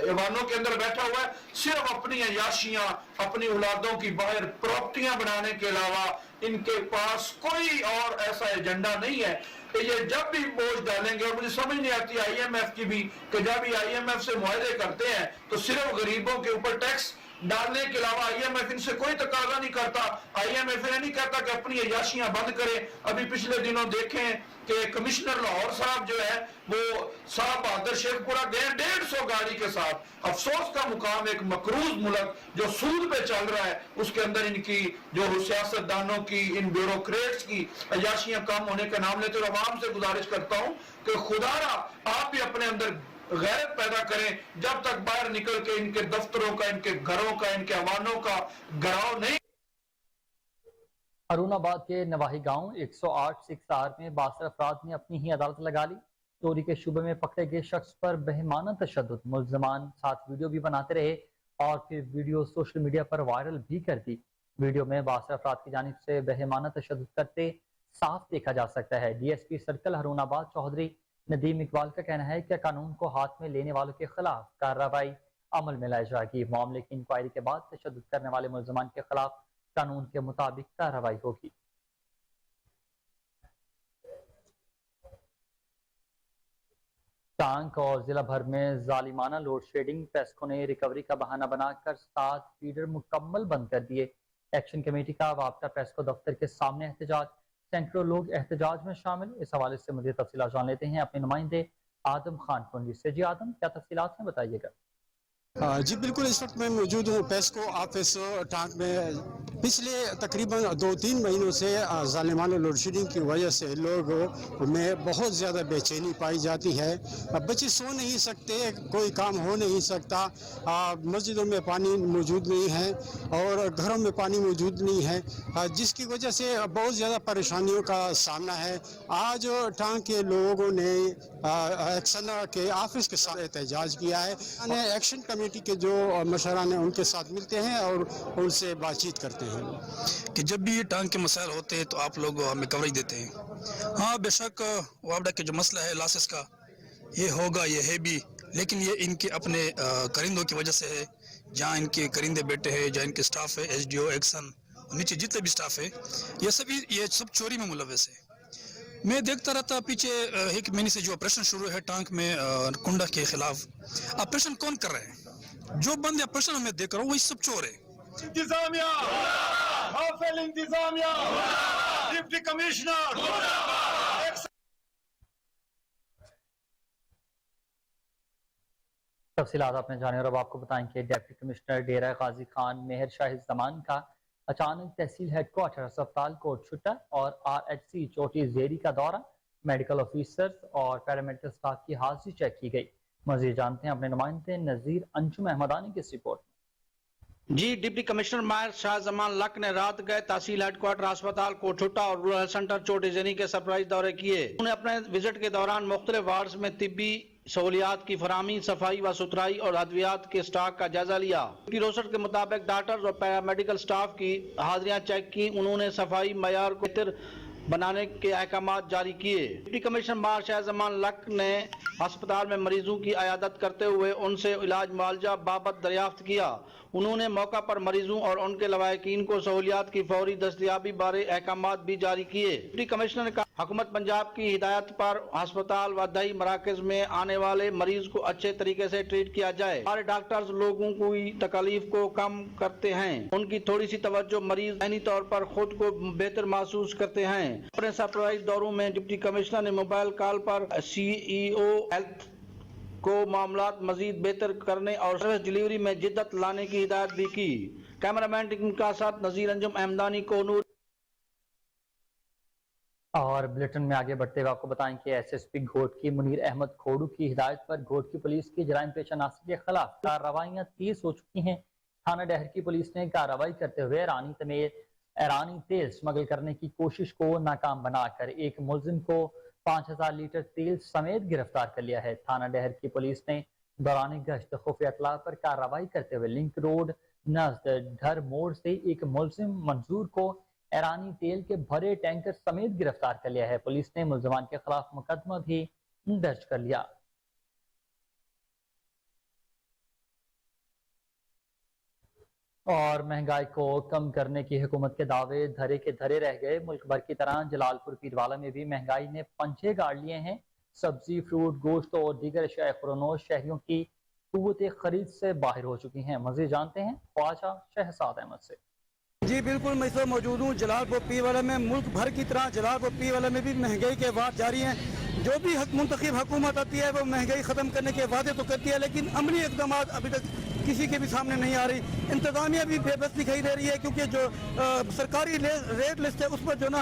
अवानों के अंदर बैठा हुआ है, सिर्फ अपनी अयाशियां, अपनी औलादों की बाहर प्रॉपर्टियां बनाने के अलावा इनके पास कोई और ऐसा एजेंडा नहीं है। ये जब भी बोझ डालेंगे, और मुझे समझ नहीं आती IMF की भी, कि जब भी IMF से मुआहदे करते हैं तो सिर्फ गरीबों के ऊपर टैक्स डालने के अलावा IMF इनसे कोई तकाजा नहीं करता। IMF ये नहीं कहता कि अपनी अयाशियां बंद करें। अभी पिछले दिनों देखें कि कमिश्नर लाहौर साहब जो है वो साहब बहादुर शेखपुरा गए 150 गाड़ी के साथ। अफसोस का मुकाम एक मकरूज मुल्क जो सूद पे चल रहा है उसके अंदर इनकी जो सियासतदानों की, इन ब्यूरोक्रेट्स की अयाशियां कम होने का नाम लेते। और अवाम से गुजारिश करता हूं कि खुदारा आप भी अपने अंदर गैरत पैदा करें। जब तक बाहर निकल के इनके दफ्तरों का, इनके घरों का, इनके अवानों का गराव नहीं। हरूनाबाद के नवाही गांव 108 सिक्सार में 62 अफराद ने अपनी ही अदालत लगा ली। चोरी के शुबे में पकड़े गए शख्स पर बेहमाना तशद्दुद। मुल्ज़िमान साथ वीडियो भी बनाते रहे और फिर वीडियो सोशल मीडिया पर वायरल भी कर दी। वीडियो में 62 अफराद की जानिब से बेहमाना तशद्दुद करते साफ देखा जा सकता है। DSP सर्कल हरूनाबाद चौधरी नदीम इकबाल का कहना है कि कानून को हाथ में लेने वालों के खिलाफ कार्रवाई अमल में लाई जाएगी। मामले की इंक्वायरी के बाद तशद्दुद करने वाले मुल्ज़िमान के खिलाफ कानून के मुताबिक कार्रवाई होगी। टांक और जिला भर में जालिमाना लोड शेडिंग। पेस्को ने रिकवरी का बहाना बनाकर 7 फीडर मुकम्मल बंद कर दिए। एक्शन कमेटी का वापटा पेस्को दफ्तर के सामने एहतजाज। सैकड़ों लोग एहतजाज में शामिल। इस हवाले से मुझे तफसीलात जान लेते हैं अपने नुमाइंदे आदम खान कुंजी से। जी आदम, क्या तफसीलात हैं, बताइएगा। जी बिल्कुल, इस वक्त मैं मौजूद हूँ पेस्को ऑफिस टांक में। पिछले तकरीबन 2-3 महीनों से ज़ालिमाना लोड शेडिंग की वजह से लोगों में बहुत ज़्यादा बेचैनी पाई जाती है। बच्चे सो नहीं सकते, कोई काम हो नहीं सकता, मस्जिदों में पानी मौजूद नहीं है और घरों में पानी मौजूद नहीं है, जिसकी वजह से बहुत ज़्यादा परेशानियों का सामना है। आज टांक के लोगों ने एक्शन के ऑफिस के साथ एहतजाज किया है। एक्शन कमेटी के जो मशरान हैं उनके साथ मिलते हैं और उनसे बातचीत करते हैं कि जब भी ये टांग के मसाइल होते हैं तो आप लोग हमें कवरेज देते हैं। हाँ, बेशक वापडा के जो मसला है लासेस का, ये होगा, ये है भी, लेकिन ये इनके अपने करिंदों की वजह से है। जहाँ इनके करिंदे बैठे हैं, जहाँ इनके स्टाफ है, SDO, एक्शन, नीचे जितने भी स्टाफ है, ये सब चोरी में मुलव्वस है। मैं देखता रहता पीछे 1 महीने से जो ऑपरेशन शुरू है टांक में कुंडा के खिलाफ। ऑपरेशन कौन कर रहे हैं? जो बंद या प्रश्न मैं देख रहा हूँ वही सब चोर है। इंतजामिया, हाफिल इंतजामिया, डिप्टी कमिश्नर, तफसीलात आपने जाने और अब आपको बताएं कि डिप्टी कमिश्नर डेरा गाजी खान मेहर शाह जमान का अचानक तहसील हेडक्वार्टर अस्पताल कोट छुट्टा और RHC चोटी जेरी का दौरा, मेडिकल ऑफिसर्स और पैरामेडिकल स्टाफ की हाजिरी चेक की गई। मजीद जानते हैं अपने नुमाइंदे नजीर अंजुम अहमदानी की इस रिपोर्ट। जी, डिप्टी कमिश्नर माहिर शाह जमान लक ने रात गए तहसील हेडक्वार्टर अस्पताल कोठुट्टा और रूरल सेंटर चोटीजनी के सरप्राइज दौरे किए। उन्हें अपने विजिट के दौरान मुख्तलिफ वार्ड्स में तिब्बी सहूलियात की फराहमी, सफाई व सुथराई और अद्वियात के स्टॉक का जायजा लिया। रोस्टर के मुताबिक डॉक्टर्स और पैरामेडिकल स्टाफ की हाजिरियां चेक की। उन्होंने सफाई मयार को बेहतर बनाने के अहकाम जारी किए। डिप्टी कमिश्नर माहिर शाह जमान लक ने अस्पताल में मरीजों की अयादत करते हुए उनसे इलाज मुआवजा बाबत दरियाफ्त किया। उन्होंने मौका पर मरीजों और उनके लवाहिकीन को सहूलियात की फौरी दस्तयाबी बारे अहकाम भी जारी किए। डिप्टी कमिश्नर ने कहा, हुकूमत पंजाब की हिदायत पर अस्पताल व दही मराकज में आने वाले मरीज को अच्छे तरीके से ट्रीट किया जाए। हमारे डॉक्टर्स लोगों की तकलीफ को कम करते हैं। उनकी थोड़ी सी तवज्जो मरीज ज़हनी तौर पर खुद को बेहतर महसूस करते हैं। अपने सरप्राइज दौरों में डिप्टी कमिश्नर ने मोबाइल कॉल पर CEO हेल्थ को मामलात मजीद बेहतर करने और सर्विस डिलीवरी में जिद्दत लाने की हिदायत भी की। कैमरामैन टीम के साथ नजीर अंजुम अहमदानी को नूर। और बुलेटिन में आगे बढ़ते हुए आपको बताएं कि SSP घोट की मुनीर अहमद खोड़ू की हिदायत पर घोट की पुलिस की जराइम पेशा नासिर के खिलाफ कार्रवाइयां तेज हो चुकी हैं। थाना डहर की पुलिस ने कार्रवाई करते हुए ईरानी तेल स्मगल करने की कोशिश को नाकाम बनाकर एक मुलजिम को 5000 लीटर तेल समेत गिरफ्तार कर लिया है। थाना डहर की पुलिस ने दौरान गश्त खुफिया इत्तला पर कार्रवाई करते हुए लिंक रोड नजद ढर मोड़ से एक मुलजिम मंजूर को ईरानी तेल के भरे टैंकर समेत गिरफ्तार कर लिया है। पुलिस ने मुलजमान के खिलाफ मुकदमा भी दर्ज कर लिया। और महंगाई को कम करने की हुकूमत के दावे धरे के धरे रह गए। मुल्क भर की तरह जलालपुर पीरवाला में भी महंगाई ने पंजे गाड़ लिए हैं। सब्जी, फ्रूट, गोश्त और दीगर अशिया खुरनोश शहरियों की कुव्वत खरीद से बाहर हो चुकी हैं। मज़ीद जानते हैं ख्वाजा शहजाद अहमद से। जी बिल्कुल, मैं इस वक्त मौजूद हूँ जलालपुर पीरवाला में। मुल्क भर की तरह जलालपुर पीरवाला में भी महंगाई के वार जारी हैं। जो भी मुंतखब हुकूमत आती है वो महंगाई ख़त्म करने के वादे तो करती है, लेकिन अमली इक़दाम अभी तक किसी के भी सामने नहीं आ रही। इंतज़ामिया भी बेबस दिखाई दे रही है, क्योंकि जो सरकारी रेट लिस्ट है उस पर जो ना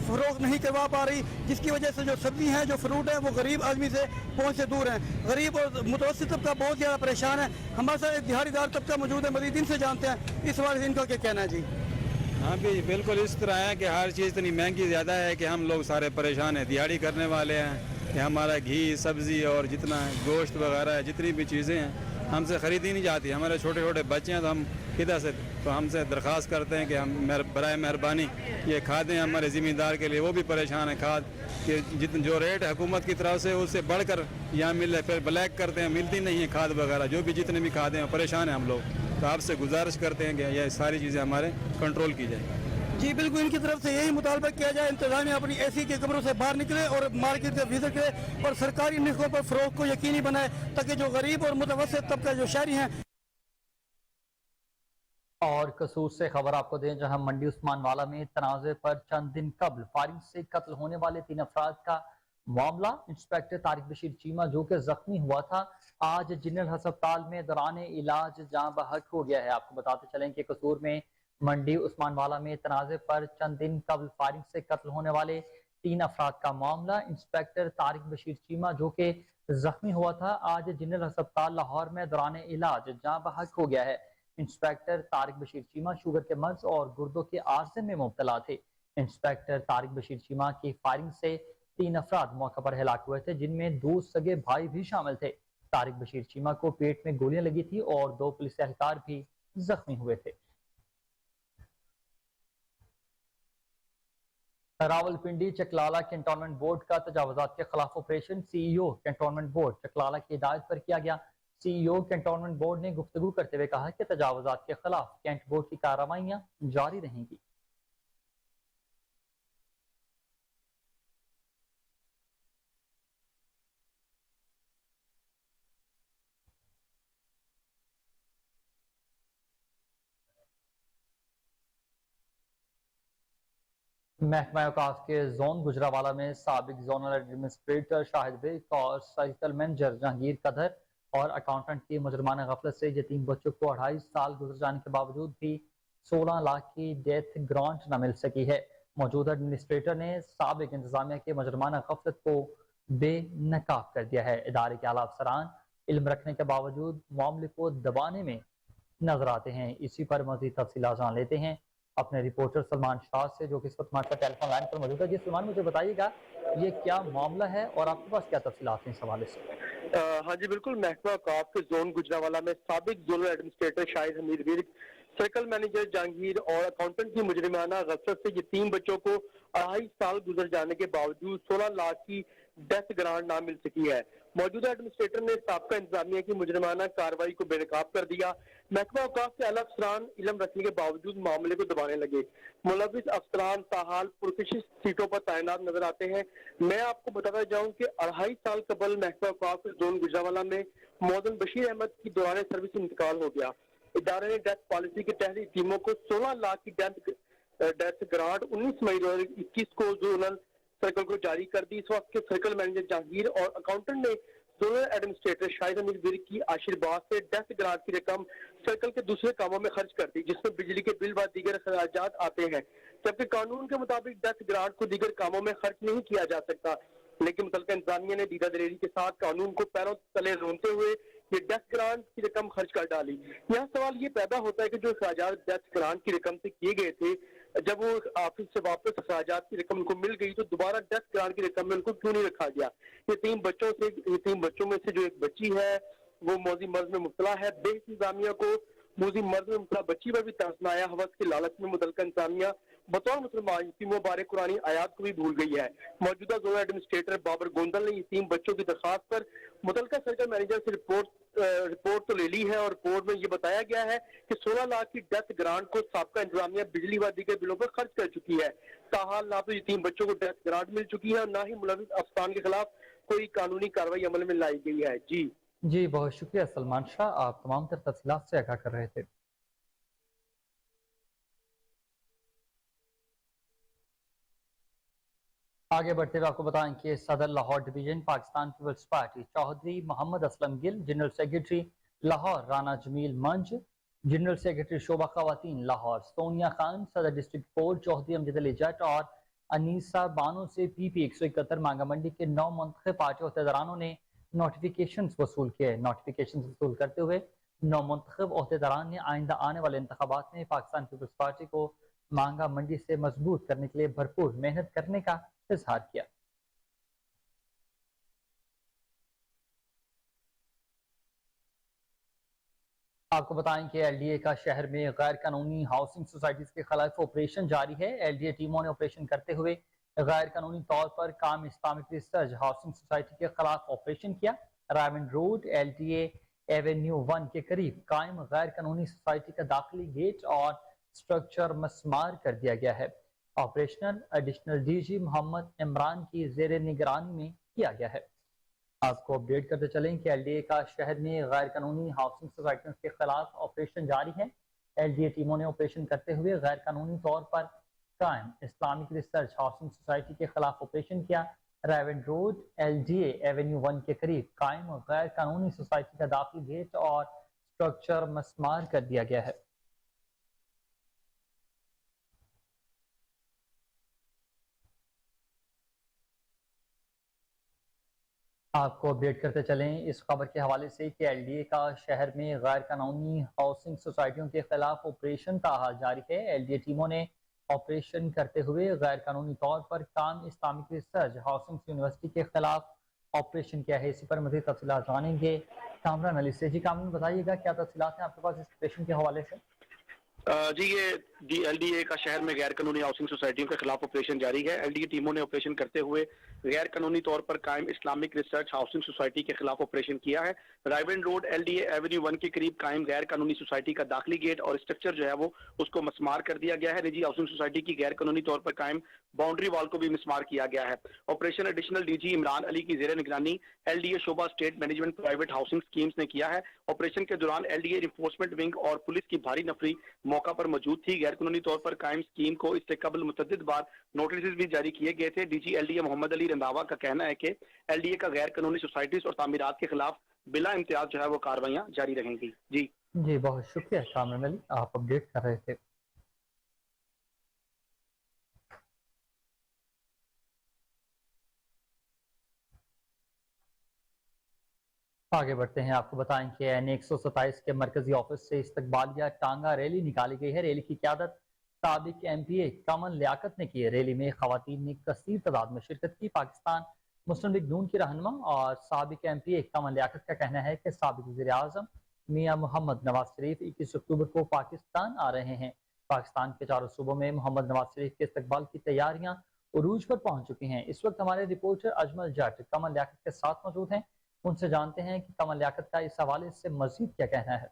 फ़रोग़ नहीं करवा पा रही, जिसकी वजह से जो सब्ज़ी हैं, जो फ्रूट है, वो गरीब आदमी से पहुँच से दूर हैं। गरीब और मुतवस्सित तबका बहुत ज़्यादा परेशान है। हमारे साथ एक दिहाड़ीदार तबका मौजूद है, मज़ीद इनसे जानते हैं इस बारे इनका क्या कहना है। जी हाँ भी बिल्कुल इस तरह है कि हर चीज़ इतनी महंगी ज़्यादा है कि हम लोग सारे परेशान हैं। दिहाड़ी करने वाले हैं कि हमारा घी, सब्ज़ी और जितना गोश्त वगैरह है, जितनी भी चीज़ें हैं हमसे ख़रीदी नहीं जाती। हमारे छोटे छोटे बच्चे हैं तो हम किधर से, तो हमसे दरख्वास्त करते हैं कि हम बराए मेहरबानी ये खादें हमारे ज़िम्मेदार के लिए, वो भी परेशान है। खाद कि जितने जो रेट हुकूमत की तरफ से उससे बढ़कर यहाँ मिल रहे, फिर ब्लैक करते हैं, मिलती नहीं है खाद वगैरह। जो भी जितने भी खादें हैं परेशान हैं हम लोग। तो आपसे गुजारिश करते हैं कि ये सारी चीज़ें हमारे कंट्रोल की जाए। जी बिल्कुल, इनकी तरफ से यही मुतालबा किया जाए, इंतजामिया अपनी ऐसी के कमरों से बाहर निकले और मार्केट से विजिट करे और सरकारी निगमों पर फ़रोग़ को यकीनी बनाए, ताकि जो गरीब और मुतवस्सित तबका जो शहरी हैं। और कसूर से खबर आपको दें, जहां मंडी उस्मानवाला में तनाज़े पर चंद दिन कबल फायरिंग से कत्ल होने वाले 3 अफराद का मामला। इंस्पेक्टर तारिक बशीर चीमा जो कि जख्मी हुआ था, आज जनरल अस्पताल में दौरान इलाज जाँ बहक हो गया है। आपको बताते चलें कि कसूर में मंडी उस्मानवाला में तनाज़े पर चंद दिन कबल फायरिंग से कत्ल होने वाले 3 अफराद का मामला। इंस्पेक्टर तारिक बशीर चीमा जो कि जख्मी हुआ था, आज जनरल अस्पताल लाहौर में दौरान इलाज जाँ बहक हो गया है। इंस्पेक्टर तारिक बशीर चीमा शुगर के मर्ज और गुर्दों के आर्जे में मुब्तला थे। इंस्पेक्टर तारिक बशीर चीमा की फायरिंग से 3 अफराद मौके पर हलाक हुए थे, जिनमें 2 सगे भाई भी शामिल थे। तारिक बशीर चीमा को पेट में गोलियां लगी थी और 2 पुलिस एहलकार भी जख्मी हुए थे। रावलपिंडी चकलाला कैंटोनमेंट बोर्ड का तजावुजात के खिलाफ operation CEO cantonment board Chaklala की हिदायत पर किया गया। CEO कैंटोनमेंट बोर्ड ने गुफ्तगू करते हुए कहा कि तजावुजात के खिलाफ कैंट बोर्ड की कार्रवाइयां जारी रहेंगी। महकमा औकाफ के जोन गुजरावाला में साबिक जोनल एडमिनिस्ट्रेटर शाहिद बेग और साइकिल मैनेजर जहांगीर कदर और अकाउंटेंट की मुजरमाना गफलत से यतीम बच्चों को 2.5 साल गुजर जाने के बावजूद भी 16 लाख की डेथ ग्रांट न मिल सकी है। मौजूदा एडमिनिस्ट्रेटर ने साबिक इंतजामिया के मुजरमाना गफलत को बेनकाब कर दिया है। इदारे के आला अफसरान इल्म रखने के बावजूद मामले को दबाने में नजर आते हैं। इसी पर मजीद तफसीलात जान लेते हैं अपने रिपोर्टर सलमान शाह से, जो कि इस वक्त हमारे टेलीफोन लाइन पर मौजूद है। जी सलमान, मुझे बताइएगा ये क्या मामला है और आपके पास क्या तफसीलात हैं इस हवाले से? हाँ जी बिल्कुल, महकमा औकाफ के जोन गुजरावाला में साबिक zonal administrator Shahid Hamid Virk, circle manager Jahangir और अकाउंटेंट की मुजरिमाना गफलत से यतीम बच्चों को 2.5 साल गुजर जाने के बावजूद 16 लाख की डेथ ग्रांट ना मिल सकी है। मौजूदा एडमिनिस्ट्रेटर ने साबका इंतजामिया की मुजरिमाना कार्रवाई को बेनकाब कर दिया। महकमा औकाफ के आला अफसरान इल्म रखने के बावजूद मामले को दबाने लगे। मुलविस अफसरान ताहाल पुरकशिश सीटों पर तैनात नजर आते हैं। मैं आपको बताता जाऊं कि 2.5 साल कबल महकमा औकाफ के जोन गुजरावाला में मौजूद बशीर अहमद की दौरान सर्विस इंतकाल हो गया। इदारे ने डेथ पॉलिसी के तहत टीमों को 16 लाख की डेथ ग्रांट 19 मई 2021 को जोनल सर्कल को जारी कर दी। इस वक्त के सर्कल मैनेजर जहांगीर और अकाउंटेंट ने जोनल एडमिनिस्ट्रेटर शाहिद हमीद विर्क की आशीर्वाद से डेथ ग्रांट की रकम सर्कल के दूसरे कामों में खर्च कर दी, जिसमें बिजली के बिल व दीगर खर्चात आते हैं। जबकि कानून के मुताबिक डेथ ग्रांट को दीगर कामों में खर्च नहीं किया जा सकता, लेकिन मुतल्लिका इंतजामिया ने दीदा दलेरी के साथ कानून को पैरों तले रोनते हुए ये डेथ ग्रांट की रकम खर्च कर डाली। यहाँ सवाल ये पैदा होता है कि जो अखराजात डेथ ग्रांट की रकम से किए गए थे, जब वो ऑफिस से वापस अखराजात की रकम उनको मिल गई तो दोबारा डेथ ग्रांट की रकम में उनको क्यों नहीं रखा गया? यतीम बच्चों में से जो एक बच्ची है वो मौजी मर्ज में मुब्तला है। इंतजामिया को मौजी मर्ज में मुब्तला बच्ची पर भी तरस न आया। हवस के लालच में मुतल्लिका इंतजामिया बतौर मुसलमान यतीमों बारे कुरानी आयात को भी भूल गई है। मौजूदा जोनल एडमिनिस्ट्रेटर बाबर गोंदल ने यतीम बच्चों की दरखास्त पर मुतल्लिका सर्कल मैनेजर से रिपोर्ट तो ले ली है और रिपोर्ट में ये बताया गया है कि 16 लाख की डेथ ग्रांट को साबका इंतजामिया बिजली व दीगर बिलों पर खर्च कर चुकी है। ताहाल ना तो यतीम बच्चों को डेथ ग्रांट मिल चुकी है और ना ही मुलविस अफसरान के खिलाफ कोई कानूनी कार्रवाई अमल में लाई गई है। जी बहुत शुक्रिया सलमान शाह, आप तमाम तर तफसीलात से आगाह कर रहे थे। आगे बढ़ते हुए आपको बताएं कि सदर Lahore division Pakistan Peoples Party Chaudhry Mohammad Aslam Gill, general secretary Lahore Rana Jamil Manj, general secretary शोभा खवातीन लाहौर सोनिया खान, सदर डिस्ट्रिक्ट कोर्ट चौधरी अमजद अली जट और अनीसा बानो से PP 171 मांगा मंडी के 9 मुंतखब पार्टी अहदेदारानों ने नोटिफिकेशन वसूल किए। नोटिफिकेशन वसूल करते हुए 9 मुंतखब अहदेदारान ने आइंदा आने वाले इंतखाबात में पाकिस्तान पीपल्स पार्टी को मांगा मंडी से मजबूत करने के लिए भरपूर मेहनत करने का इजहार किया। आपको बताएं कि LDA का शहर में गैर कानूनी हाउसिंग सोसाइटीज के खिलाफ ऑपरेशन जारी है। LDA टीमों ने ऑपरेशन करते हुए गैर कानूनी तौर पर काम इस्लामिक रिसर्च हाउसिंग सोसाइटी के खिलाफ ऑपरेशन किया। रायमंड रोड LDA एवेन्यू 1 के करीब कायम गैर कानूनी सोसाइटी का दाखिली गेट और स्ट्रक्चर मस्मार कर दिया गया है। Operational additional DG Muhammad Imran की जेर निगरानी में किया गया है। आपको अपडेट करते चलें कि LDA का शहर में गैर कानूनी हाउसिंग सोसाइटियों के खिलाफ ऑपरेशन जारी है। LDA टीमों ने ऑपरेशन करते हुए गैर कानूनी तौर पर कायम इस्लामिक रिसर्च हाउसिंग सोसाइटी के खिलाफ ऑपरेशन किया। रायवन रोड LDA एवेन्यू 1 के करीब कायम गैर कानूनी सोसाइटी का दाखिली गेट और स्ट्रक्चर मस्मार कर दिया गया है। आपको अपडेट करते चलें इस खबर के हवाले से कि LDA का शहर में गैर कानूनी हाउसिंग सोसाइटियों के खिलाफ ऑपरेशन ताहाल जारी है। LDA टीमों ने ऑपरेशन करते हुए गैर कानूनी तौर पर काम इस्लामिक रिसर्च हाउसिंग यूनिवर्सिटी के खिलाफ ऑपरेशन किया है। इसी पर मज़ीद तफसीलात जानेंगे कामरान अली से। जी कामरान, बताइएगा क्या तफसीलात हैं आपके पास इस ऑपरेशन के हवाले से? जी ये LDA का शहर में गैर कानूनी हाउसिंग सोसाइटियों के खिलाफ ऑपरेशन जारी है। LDA टीमों ने ऑपरेशन करते हुए गैर कानूनी तौर पर कायम इस्लामिक रिसर्च हाउसिंग सोसाइटी के खिलाफ ऑपरेशन किया है। रायवन रोड LDA एवेन्यू 1 के करीब कायम गैर कानूनी सोसाइटी का दाखिली गेट और स्ट्रक्चर जो है वो उसको मस्मार कर दिया गया है। निजी हाउसिंग सोसाइटी की गैर कानूनी तौर पर कायम बाउंड्री वॉल को भी मिसमार किया गया है। Operation additional DG Imran Ali की जेर निगरानी LDA Shobha estate management private housing schemes ने किया है। ऑपरेशन के दौरान LDA इन्फोर्समेंट विंग और पुलिस की भारी नफरी मौका पर मौजूद थी। गैर कानूनी तौर पर कायम स्कीम को इससे कबल मुतअद्दिद बार नोटिस भी जारी किए गए थे। डीजी एलडीए मोहम्मद अली रंधावा का कहना है कि एलडीए का गैर कानूनी सोसाइटीज और तामीरात के खिलाफ बिला इम्तियाज जो है वो कार्रवाइयां जारी रहेंगी। जी बहुत शुक्रिया कामरान अली, आप अपडेट कर रहे थे। आगे बढ़ते हैं, आपको बताएं कि एन 127 के मरकजी ऑफिस से इस्तकबालिया टांगा रैली निकाली गई है। रैली की क़यादत साबिक एमपीए कमल लियाकत ने की है। रैली में खवातीन ने कसीर तादाद में शिरकत की। पाकिस्तान मुस्लिम लीग नून की रहनुमा और साबिक एमपीए कमल लियाकत का कहना है कि साबिक वज़ीर आज़म मियां मोहम्मद नवाज शरीफ 21 अक्टूबर को पाकिस्तान आ रहे हैं। पाकिस्तान के चारों सूबों में मोहम्मद नवाज शरीफ के इस्तकबाल की तैयारियां उरूज पर पहुंच चुकी हैं। इस वक्त हमारे रिपोर्टर अजमल जट कमल लियाकत के साथ मौजूद हैं, उनसे जानते हैं कि कमल लियाकत का इस हवाले से मजीद क्या कहना है।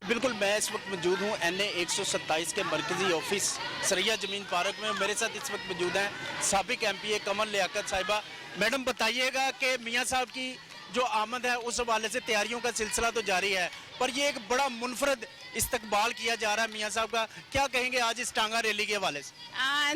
बिल्कुल, मैं इस वक्त मौजूद हूँ NA 127 के मरकजी ऑफिस सरैया जमीन पार्क में। मेरे साथ इस वक्त मौजूद हैं साबिक एमपीए कमल लियाकत साहिबा। मैडम बताइएगा कि मियाँ साहब की जो आमद है उस हवाले से तैयारियों का सिलसिला तो जारी है, पर ये एक बड़ा मुनफरद इस्तकबाल किया जा रहा है मियाँ साहब का, क्या कहेंगे आज इस टांगा रैली के हवाले से?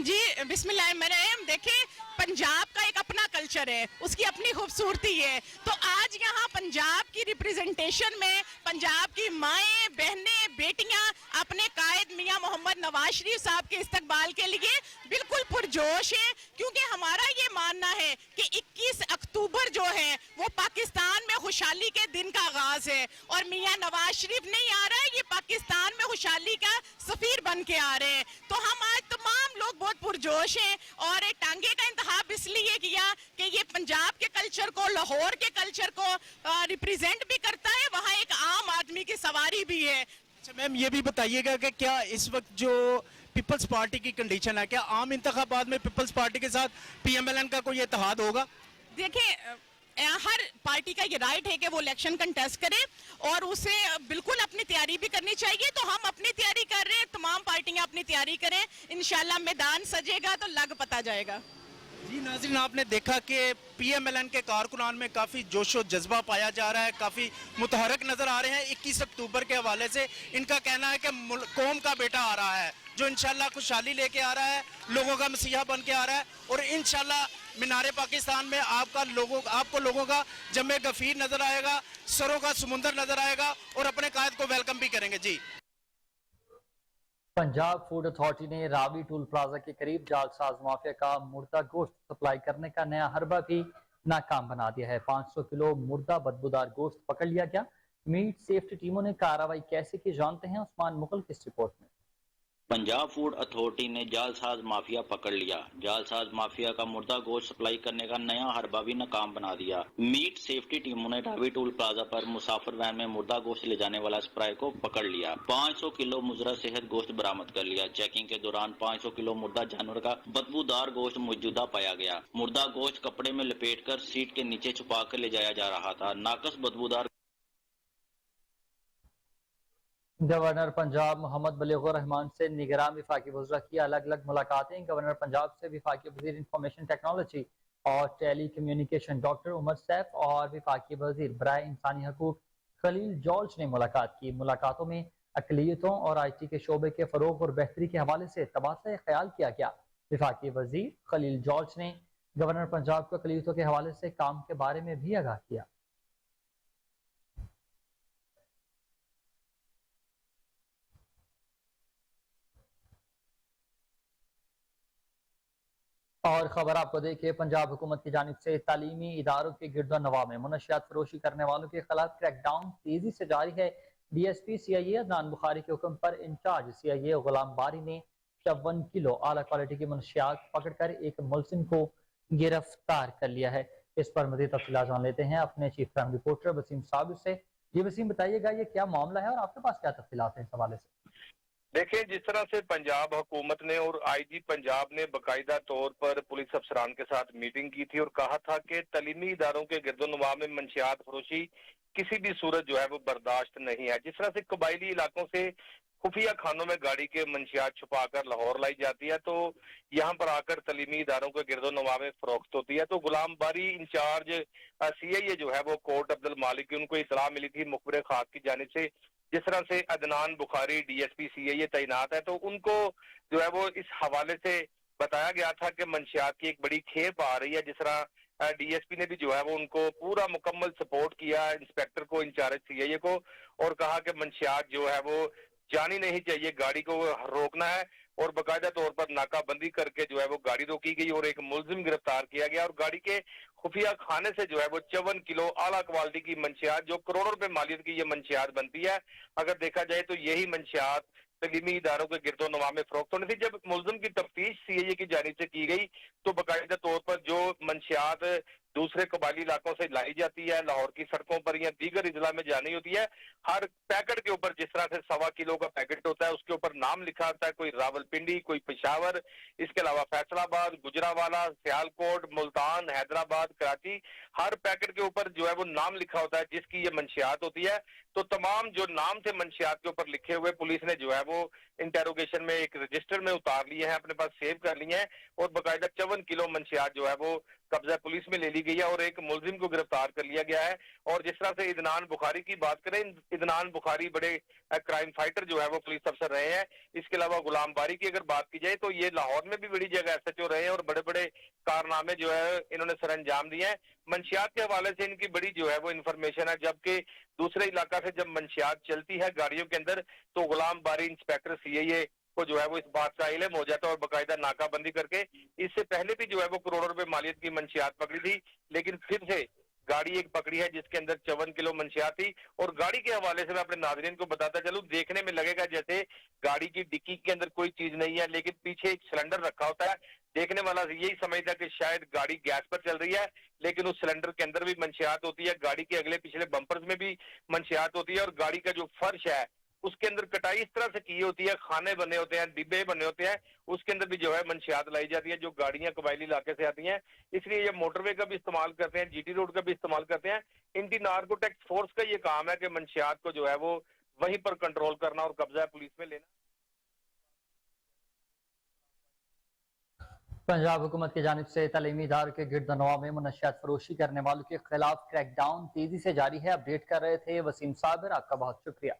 जी बिस्मिल्लाहिर्रहमानिर्रहीम। देखिए, पंजाब का एक अपना कल्चर है, उसकी अपनी खूबसूरती है। तो आज यहाँ पंजाब की रिप्रेजेंटेशन में पंजाब की माएँ, बहनें, बेटियाँ अपने कायद मियाँ मोहम्मद नवाज शरीफ साहब के इस्तकबाल के लिए बिल्कुल पुरजोश है, क्योंकि हमारा ये मानना है कि 21 अक्टूबर जो है वो पाकिस्तान में खुशहाली के दिन का आगाज है और मियाँ नवाज शरीफ नहीं आ रहा है, ये पाकिस्तान में खुशहाली का सफीर बन के आ रहे हैं। तो हम आज तमाम लोग बहुत पुरजोश हैं और टांगे का इंतखाब इसलिए किया कि ये पंजाब के कल्चर को, लाहौर के कल्चर को रिप्रेजेंट भी करता है, वहाँ एक आम आदमी की सवारी भी है। अच्छा मैम, ये भी बताइएगा कि क्या इस वक्त जो पीपल्स पार्टी की कंडीशन है, क्या आम इंतखाबात में पीपल्स पार्टी के साथ PMLN का कोई इत्तेहाद होगा? देखिए, हर पार्टी का ये राइट है कि वो इलेक्शन कंटेस्ट करे और उसे बिल्कुल अपनी तैयारी भी करनी चाहिए। तो हम अपनी तैयारी कर रहे हैं, तमाम पार्टियां अपनी तैयारी करें, इंशाल्लाह मैदान सजेगा तो लग पता जाएगा। जी नाज़रीन, आपने देखा कि PMLN के कारकुनान में काफ़ी जोशो जज्बा पाया जा रहा है, काफ़ी मुतहरक नज़र आ रहे हैं। 21 अक्टूबर के हवाले से इनका कहना है कि कौम का बेटा आ रहा है जो इंशाल्लाह खुशहाली लेके आ रहा है, लोगों का मसीहा बन के आ रहा है और इंशाल्लाह मीनारे पाकिस्तान में आपको लोगों का जमे गफीर नजर आएगा, सरों का समुंदर नजर आएगा और अपने कायद को वेलकम भी करेंगे। जी, पंजाब फूड अथॉरिटी ने रावी टूल प्लाजा के करीब जालसाज माफिया का मुर्दा गोश्त सप्लाई करने का नया हरबा भी नाकाम बना दिया है। 500 किलो मुर्दा बदबूदार गोश्त पकड़ लिया गया। मीट सेफ्टी टीमों ने कार्रवाई कैसे की, जानते हैं उस्मान मुगल की इस रिपोर्ट में। पंजाब फूड अथॉरिटी ने जालसाज माफिया पकड़ लिया। जालसाज माफिया का मुर्दा गोश्त सप्लाई करने का नया हरबा भी नाकाम बना दिया। मीट सेफ्टी टीमों ने रावी टोल प्लाजा पर मुसाफिर वैन में मुर्दा गोश्त ले जाने वाला स्प्राई को पकड़ लिया। 500 किलो मुजरा सेहत गोश्त बरामद कर लिया। चेकिंग के दौरान 500 किलो मुर्दा जानवर का बदबूदार गोश्त मौजूदा पाया गया। मुर्दा गोश्त कपड़े में लपेट कर सीट के नीचे छुपा कर ले जाया जा रहा था। नाकस बदबूदार गवर्नर पंजाब मोहम्मद बलीगुर रहमान से निगरान वफाकी वज़रा की अलग अलग मुलाकातें। गवर्नर पंजाब से वफाकी वज़ीर इंफॉर्मेशन टेक्नोलॉजी और telecommunication doctor Umar Saif और वफाकी वज़ीर बराए इंसानी हकूक खलील जॉर्ज ने मुलाकात की। मुलाकातों में अक़लियतों और IT के शोबे के फ़रोग़ और बेहतरी के हवाले से तबादला ख्याल किया गया। वफाकी वज़ीर खलील जॉर्ज ने गवर्नर पंजाब को अक़लियतों के हवाले से काम के बारे में भी आगाह किया। और खबर आपको देखिए, पंजाब हुकूमत की जानिब से तालीमी इदारों के गिरदोनवा में मुनशियात फरोशी करने वालों के खिलाफ क्रैकडाउन तेजी से जारी है। DSP CIA अदनान बुखारी के हुक्म पर इंचार्ज CIA गुलाम बारी ने 54 किलो आला क्वालिटी की मुनशियात पकड़कर एक मुलजिम को गिरफ्तार कर लिया है। इस पर मज़ीद तफसीलात जान लेते हैं अपने chief crime reporter Waseem Sabir से। ये वसीम, बताइएगा ये क्या मामला है और आपके पास क्या तफसीलात हैं इस हवाले से? देखिए, जिस तरह से पंजाब हुकूमत ने और IG पंजाब ने बाकायदा तौर पर पुलिस अफसरान के साथ मीटिंग की थी और कहा था कि तालीमी इदारों के गिरदोनवा में मंशियात फरोशी किसी भी सूरत जो है वो बर्दाश्त नहीं है। जिस तरह से कबायली इलाकों से खुफिया खानों में गाड़ी के मंशियात छुपाकर लाहौर लाई जाती है तो यहाँ पर आकर तालीमी इदारों के गिरदोनवा में फरोख्त होती है। तो गुलाम बारी इंचार्ज CIA जो है वो कोर्ट अब्दुल मालिक की, उनको इतला मिली थी मुखबिर खाक की जानिब से जिस तरह से अदनान बुखारी डीएसपी सीआईए तैनात है, तो उनको जो है वो इस हवाले से बताया गया था कि मंशियात की एक बड़ी खेप आ रही है। जिस तरह डीएसपी ने भी जो है वो उनको पूरा मुकम्मल सपोर्ट किया इंस्पेक्टर को, इंचार्ज सीआईए को, और कहा कि मंशियात जो है वो जानी नहीं चाहिए, गाड़ी को रोकना है, और बाकायदा तौर पर नाकाबंदी करके जो है वो गाड़ी रोकी गई और एक मुलजिम गिरफ्तार किया गया। और गाड़ी के खुफिया खाने से जो है वो 54 किलो आला क्वालिटी की मंशियात, जो करोड़ों रुपए मालियत की ये मंशियात बनती है, अगर देखा जाए तो यही मंशियात तलीमी इदारों के गिरदोनवा में फरोख्त होनी थी। जब मुलजिम की तफ्तीश सीआईए की जानिब से की गई तो बाकायदा तौर पर जो मंशियात दूसरे कबायली इलाकों से लाई जाती है, लाहौर की सड़कों पर या दीगर इजला में जानी होती है, हर पैकेट के ऊपर जिस तरह से 1.25 किलो का पैकेट होता है उसके ऊपर नाम लिखा होता है, कोई रावलपिंडी, कोई पेशावर, इसके अलावा फैसलाबाद, गुजरावाला, सियालकोट, मुल्तान, हैदराबाद, कराची, हर पैकेट के ऊपर जो है वो नाम लिखा होता है जिसकी ये मंशियात होती है। तो तमाम जो नाम थे मंशियात के ऊपर लिखे हुए, पुलिस ने जो है वो इंटेरोगेशन में एक रजिस्टर में उतार लिए हैं, अपने पास सेव कर लिए हैं, और बाकायदा 54 किलो मंशियात जो है वो कब्जा पुलिस में ले ली गई है और एक मुलजिम को गिरफ्तार कर लिया गया है। और जिस तरह से इदनान बुखारी की बात करें, इदनान बुखारी बड़े क्राइम फाइटर जो है वो पुलिस अफसर रहे हैं। इसके अलावा गुलाम बारी की अगर बात की जाए तो ये लाहौर में भी बड़ी जगह एसएचओ रहे हैं और बड़े बड़े कारनामे जो है इन्होंने सर अंजाम दिए हैं। मंशियात के हवाले से इनकी बड़ी जो है वो इन्फॉर्मेशन है, जबकि दूसरे इलाका से जब मंशियात चलती है गाड़ियों के अंदर तो गुलाम बारी इंस्पेक्टर सीआईए को जो है वो इस बात का इल्म हो जाता है और बाकायदा नाकाबंदी करके, इससे पहले भी जो है वो करोड़ों रुपए मालियत की मंशियात पकड़ी थी, लेकिन फिर से गाड़ी एक पकड़ी है जिसके अंदर 54 किलो मंशियात थी। और गाड़ी के हवाले से मैं अपने नाज़रीन को बताता चलूं, देखने में लगेगा जैसे गाड़ी की डिक्की के अंदर कोई चीज नहीं है, लेकिन पीछे एक सिलेंडर रखा होता है। देखने वाला यही समझता कि शायद गाड़ी गैस पर चल रही है, लेकिन उस सिलेंडर के अंदर भी मंशियात होती है, गाड़ी के अगले पिछले बम्पर्स में भी मंशियात होती है, और गाड़ी का जो फर्श है उसके अंदर कटाई इस तरह से की होती है, खाने बने होते हैं, डिब्बे बने होते हैं, उसके अंदर भी जो है मंशियात लाई जाती है जो गाड़ियां कबायली इलाके से आती हैं। इसलिए ये मोटरवे का भी इस्तेमाल करते हैं, जीटी रोड का भी इस्तेमाल करते हैं। एंटी नार्कोटिक्स फोर्स का ये काम है कि मंशियात को जो है वो वहीं पर कंट्रोल करना और कब्जा पुलिस में लेना। पंजाब हुकूमत की जानिब से तलीमी इदारों के गिरदनवा में मनशियात फरोशी करने वालों के खिलाफ क्रैकडाउन तेजी से जारी है। अपडेट कर रहे थे वसीम साबिर, आपका बहुत शुक्रिया।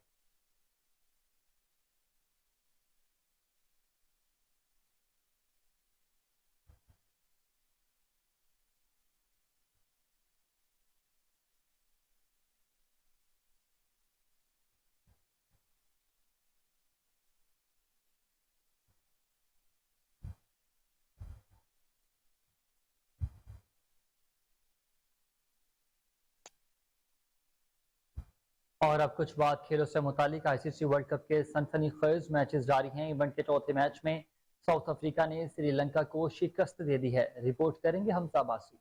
और अब कुछ बात खेलों से मुतालिक। आईसीसी वर्ल्ड कप के सनसनीखेज मैचेस जारी हैं। इवेंट के चौथे मैच में साउथ अफ्रीका ने श्रीलंका को शिकस्त दे दी है। रिपोर्ट करेंगे Hamza Abbasi.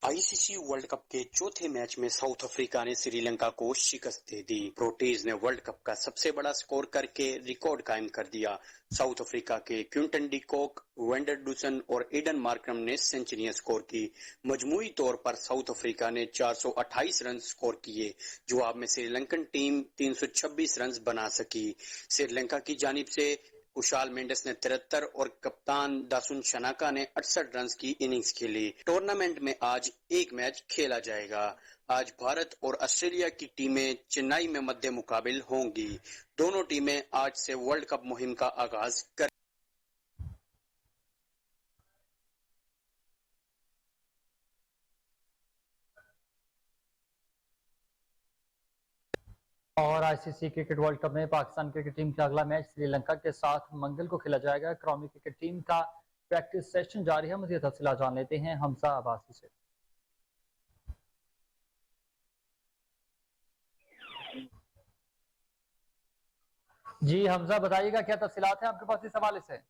ICC world cup के चौथे मैच में साउथ अफ्रीका ने श्रीलंका को शिकस्त दे दी। प्रोटीज ने वर्ल्ड कप का सबसे बड़ा स्कोर करके रिकॉर्ड कायम कर दिया। साउथ अफ्रीका के Quinton de Kock, van der Dussen और एडन मार्करम ने सेंचुरियां स्कोर की। मजमूई तौर पर साउथ अफ्रीका ने 428 रन स्कोर किए। जवाब में श्रीलंकन टीम 326 रन बना सकी। श्रीलंका की जानिब से कुशाल मेंडिस ने 73 और कप्तान दासुन शनाका ने 68 रन की इनिंग्स खेली। टूर्नामेंट में आज एक मैच खेला जाएगा। आज भारत और ऑस्ट्रेलिया की टीमें चेन्नई में मध्य मुकाबिल होंगी। दोनों टीमें आज से वर्ल्ड कप मुहिम का आगाज कर और आईसीसी क्रिकेट वर्ल्ड कप में पाकिस्तान क्रिकेट टीम का अगला मैच श्रीलंका के साथ मंगल को खेला जाएगा। कौमी क्रिकेट टीम का प्रैक्टिस सेशन जारी है। मज़ीद तफसीलात जान लेते हैं हमजा अब्बासी से। जी हमजा, बताइएगा क्या तफसीलात है आपके पास इस हवाले से?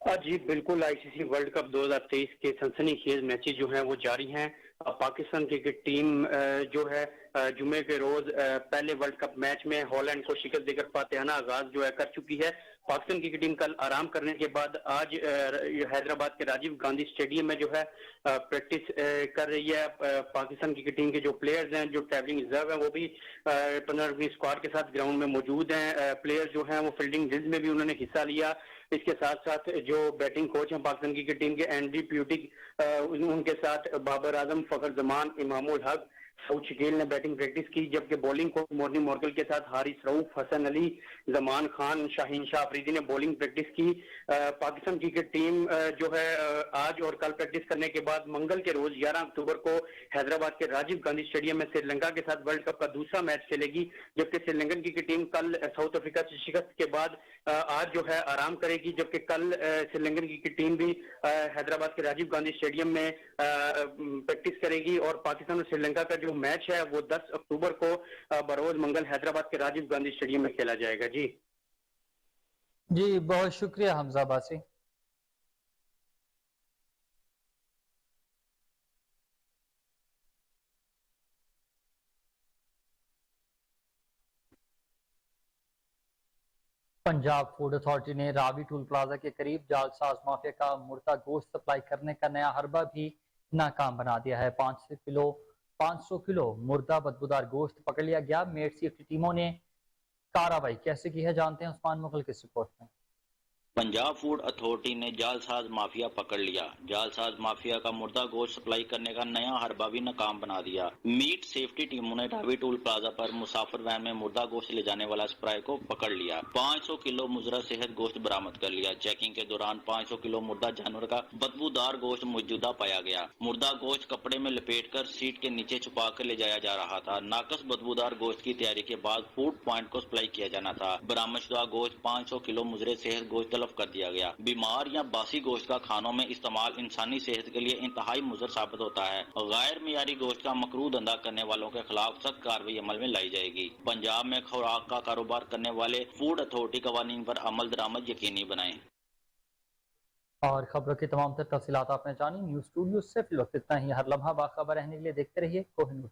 जी बिल्कुल, आईसीसी वर्ल्ड कप 2023 के सनसनीखेज मैचेस जो हैं वो जारी हैं। पाकिस्तान क्रिकेट टीम जो है जुमे के रोज पहले वर्ल्ड कप मैच में हॉलैंड को शिकस्त देकर फातिहाना आगाज जो है कर चुकी है। पाकिस्तान क्रिकेट टीम कल आराम करने के बाद आज हैदराबाद के राजीव गांधी स्टेडियम में जो है प्रैक्टिस कर रही है। पाकिस्तान क्रिकेट टीम के जो प्लेयर्स हैं, जो ट्रैवलिंग रिजर्व हैं, वो भी 15 स्क्वाड के साथ ग्राउंड में मौजूद हैं। प्लेयर्स जो हैं वो फील्डिंग ड्रिल्स में भी उन्होंने हिस्सा लिया। इसके साथ साथ जो बैटिंग कोच हैं पाकिस्तान क्रिकेट टीम के एंडी प्यूटिक, उनके साथ बाबर आजम, फखर जमान, इमामुल हक, सऊद शकील ने बैटिंग प्रैक्टिस की, जबकि बॉलिंग को मोर्नी मोर्कल के साथ हारिस रऊफ, हसन अली, जमान खान, शाहीन शाह अफरीदी ने बॉलिंग प्रैक्टिस की। पाकिस्तान क्रिकेट टीम जो है आज और कल प्रैक्टिस करने के बाद मंगल के रोज 11 अक्टूबर को हैदराबाद के राजीव गांधी स्टेडियम में श्रीलंका के साथ वर्ल्ड कप का दूसरा मैच खेलेगी, जबकि श्रीलंकन क्रिकेट टीम कल साउथ अफ्रीका से शिकस्त के बाद आज जो है आराम करेगी, जबकि कल श्रीलंकन क्रिकेट टीम भी हैदराबाद के राजीव गांधी स्टेडियम में प्रैक्टिस करेगी। और पाकिस्तान और श्रीलंका का जो मैच है वो 10 अक्टूबर को बरोज मंगल हैदराबाद के राजीव गांधी स्टेडियम में खेला जाएगा। जी बहुत शुक्रिया हमजा बासी। पंजाब फूड अथॉरिटी ने रावी टूल प्लाजा के करीब जालसाज माफिया का मुर्दा गोश्त सप्लाई करने का नया हरबा भी नाकाम बना दिया है। 500 किलो मुर्दा बदबूदार गोश्त पकड़ लिया गया। मेड सेफ्टी टीमों ने कार्रवाई कैसे की है, जानते हैं उस्मान मुगल की रिपोर्ट में। पंजाब फूड अथॉरिटी ने जालसाज माफिया पकड़ लिया। जालसाज माफिया का मुर्दा गोश्त सप्लाई करने का नया हरबा भी नाकाम बना दिया। मीट सेफ्टी टीमों ने रावी टूल प्लाजा पर मुसाफिर वैन में मुर्दा गोश्त ले जाने वाला स्प्राई को पकड़ लिया। 500 किलो मुजरा सेहत गोश्त बरामद कर लिया। चेकिंग के दौरान 500 किलो मुर्दा जानवर का बदबूदार गोश्त मौजूदा पाया गया। मुर्दा गोश्त कपड़े में लपेट कर सीट के नीचे छुपा कर ले जाया जा रहा था। नाकस बदबूदार गोश्त की तैयारी के बाद फूड पॉइंट को सप्लाई किया जाना था। बरामदशुदा गोश्त 500 किलो मुजरे सेहत गोश्त तलब कर दिया गया। बीमार या बासी गोश्त का खानों में इस्तेमाल इंसानी सेहत के लिए इंतहाई मुज़र साबित होता है। गैर मियारी गोश्त का मकरूह धंधा करने वालों के खिलाफ सख्त कार्रवाई अमल में लाई जाएगी। पंजाब में खुराक का कारोबार करने वाले फूड अथॉरिटी कवानीन पर अमल दरामद यकीनी बनाएं। और खबरों की तमाम तर तफसीलात आपने जानी। न्यूज़ स्टूडियो से फिल वक्त इतना ही। हर लम्हा बाखबर रहने के लिए देखते रहिए कोहिनूर।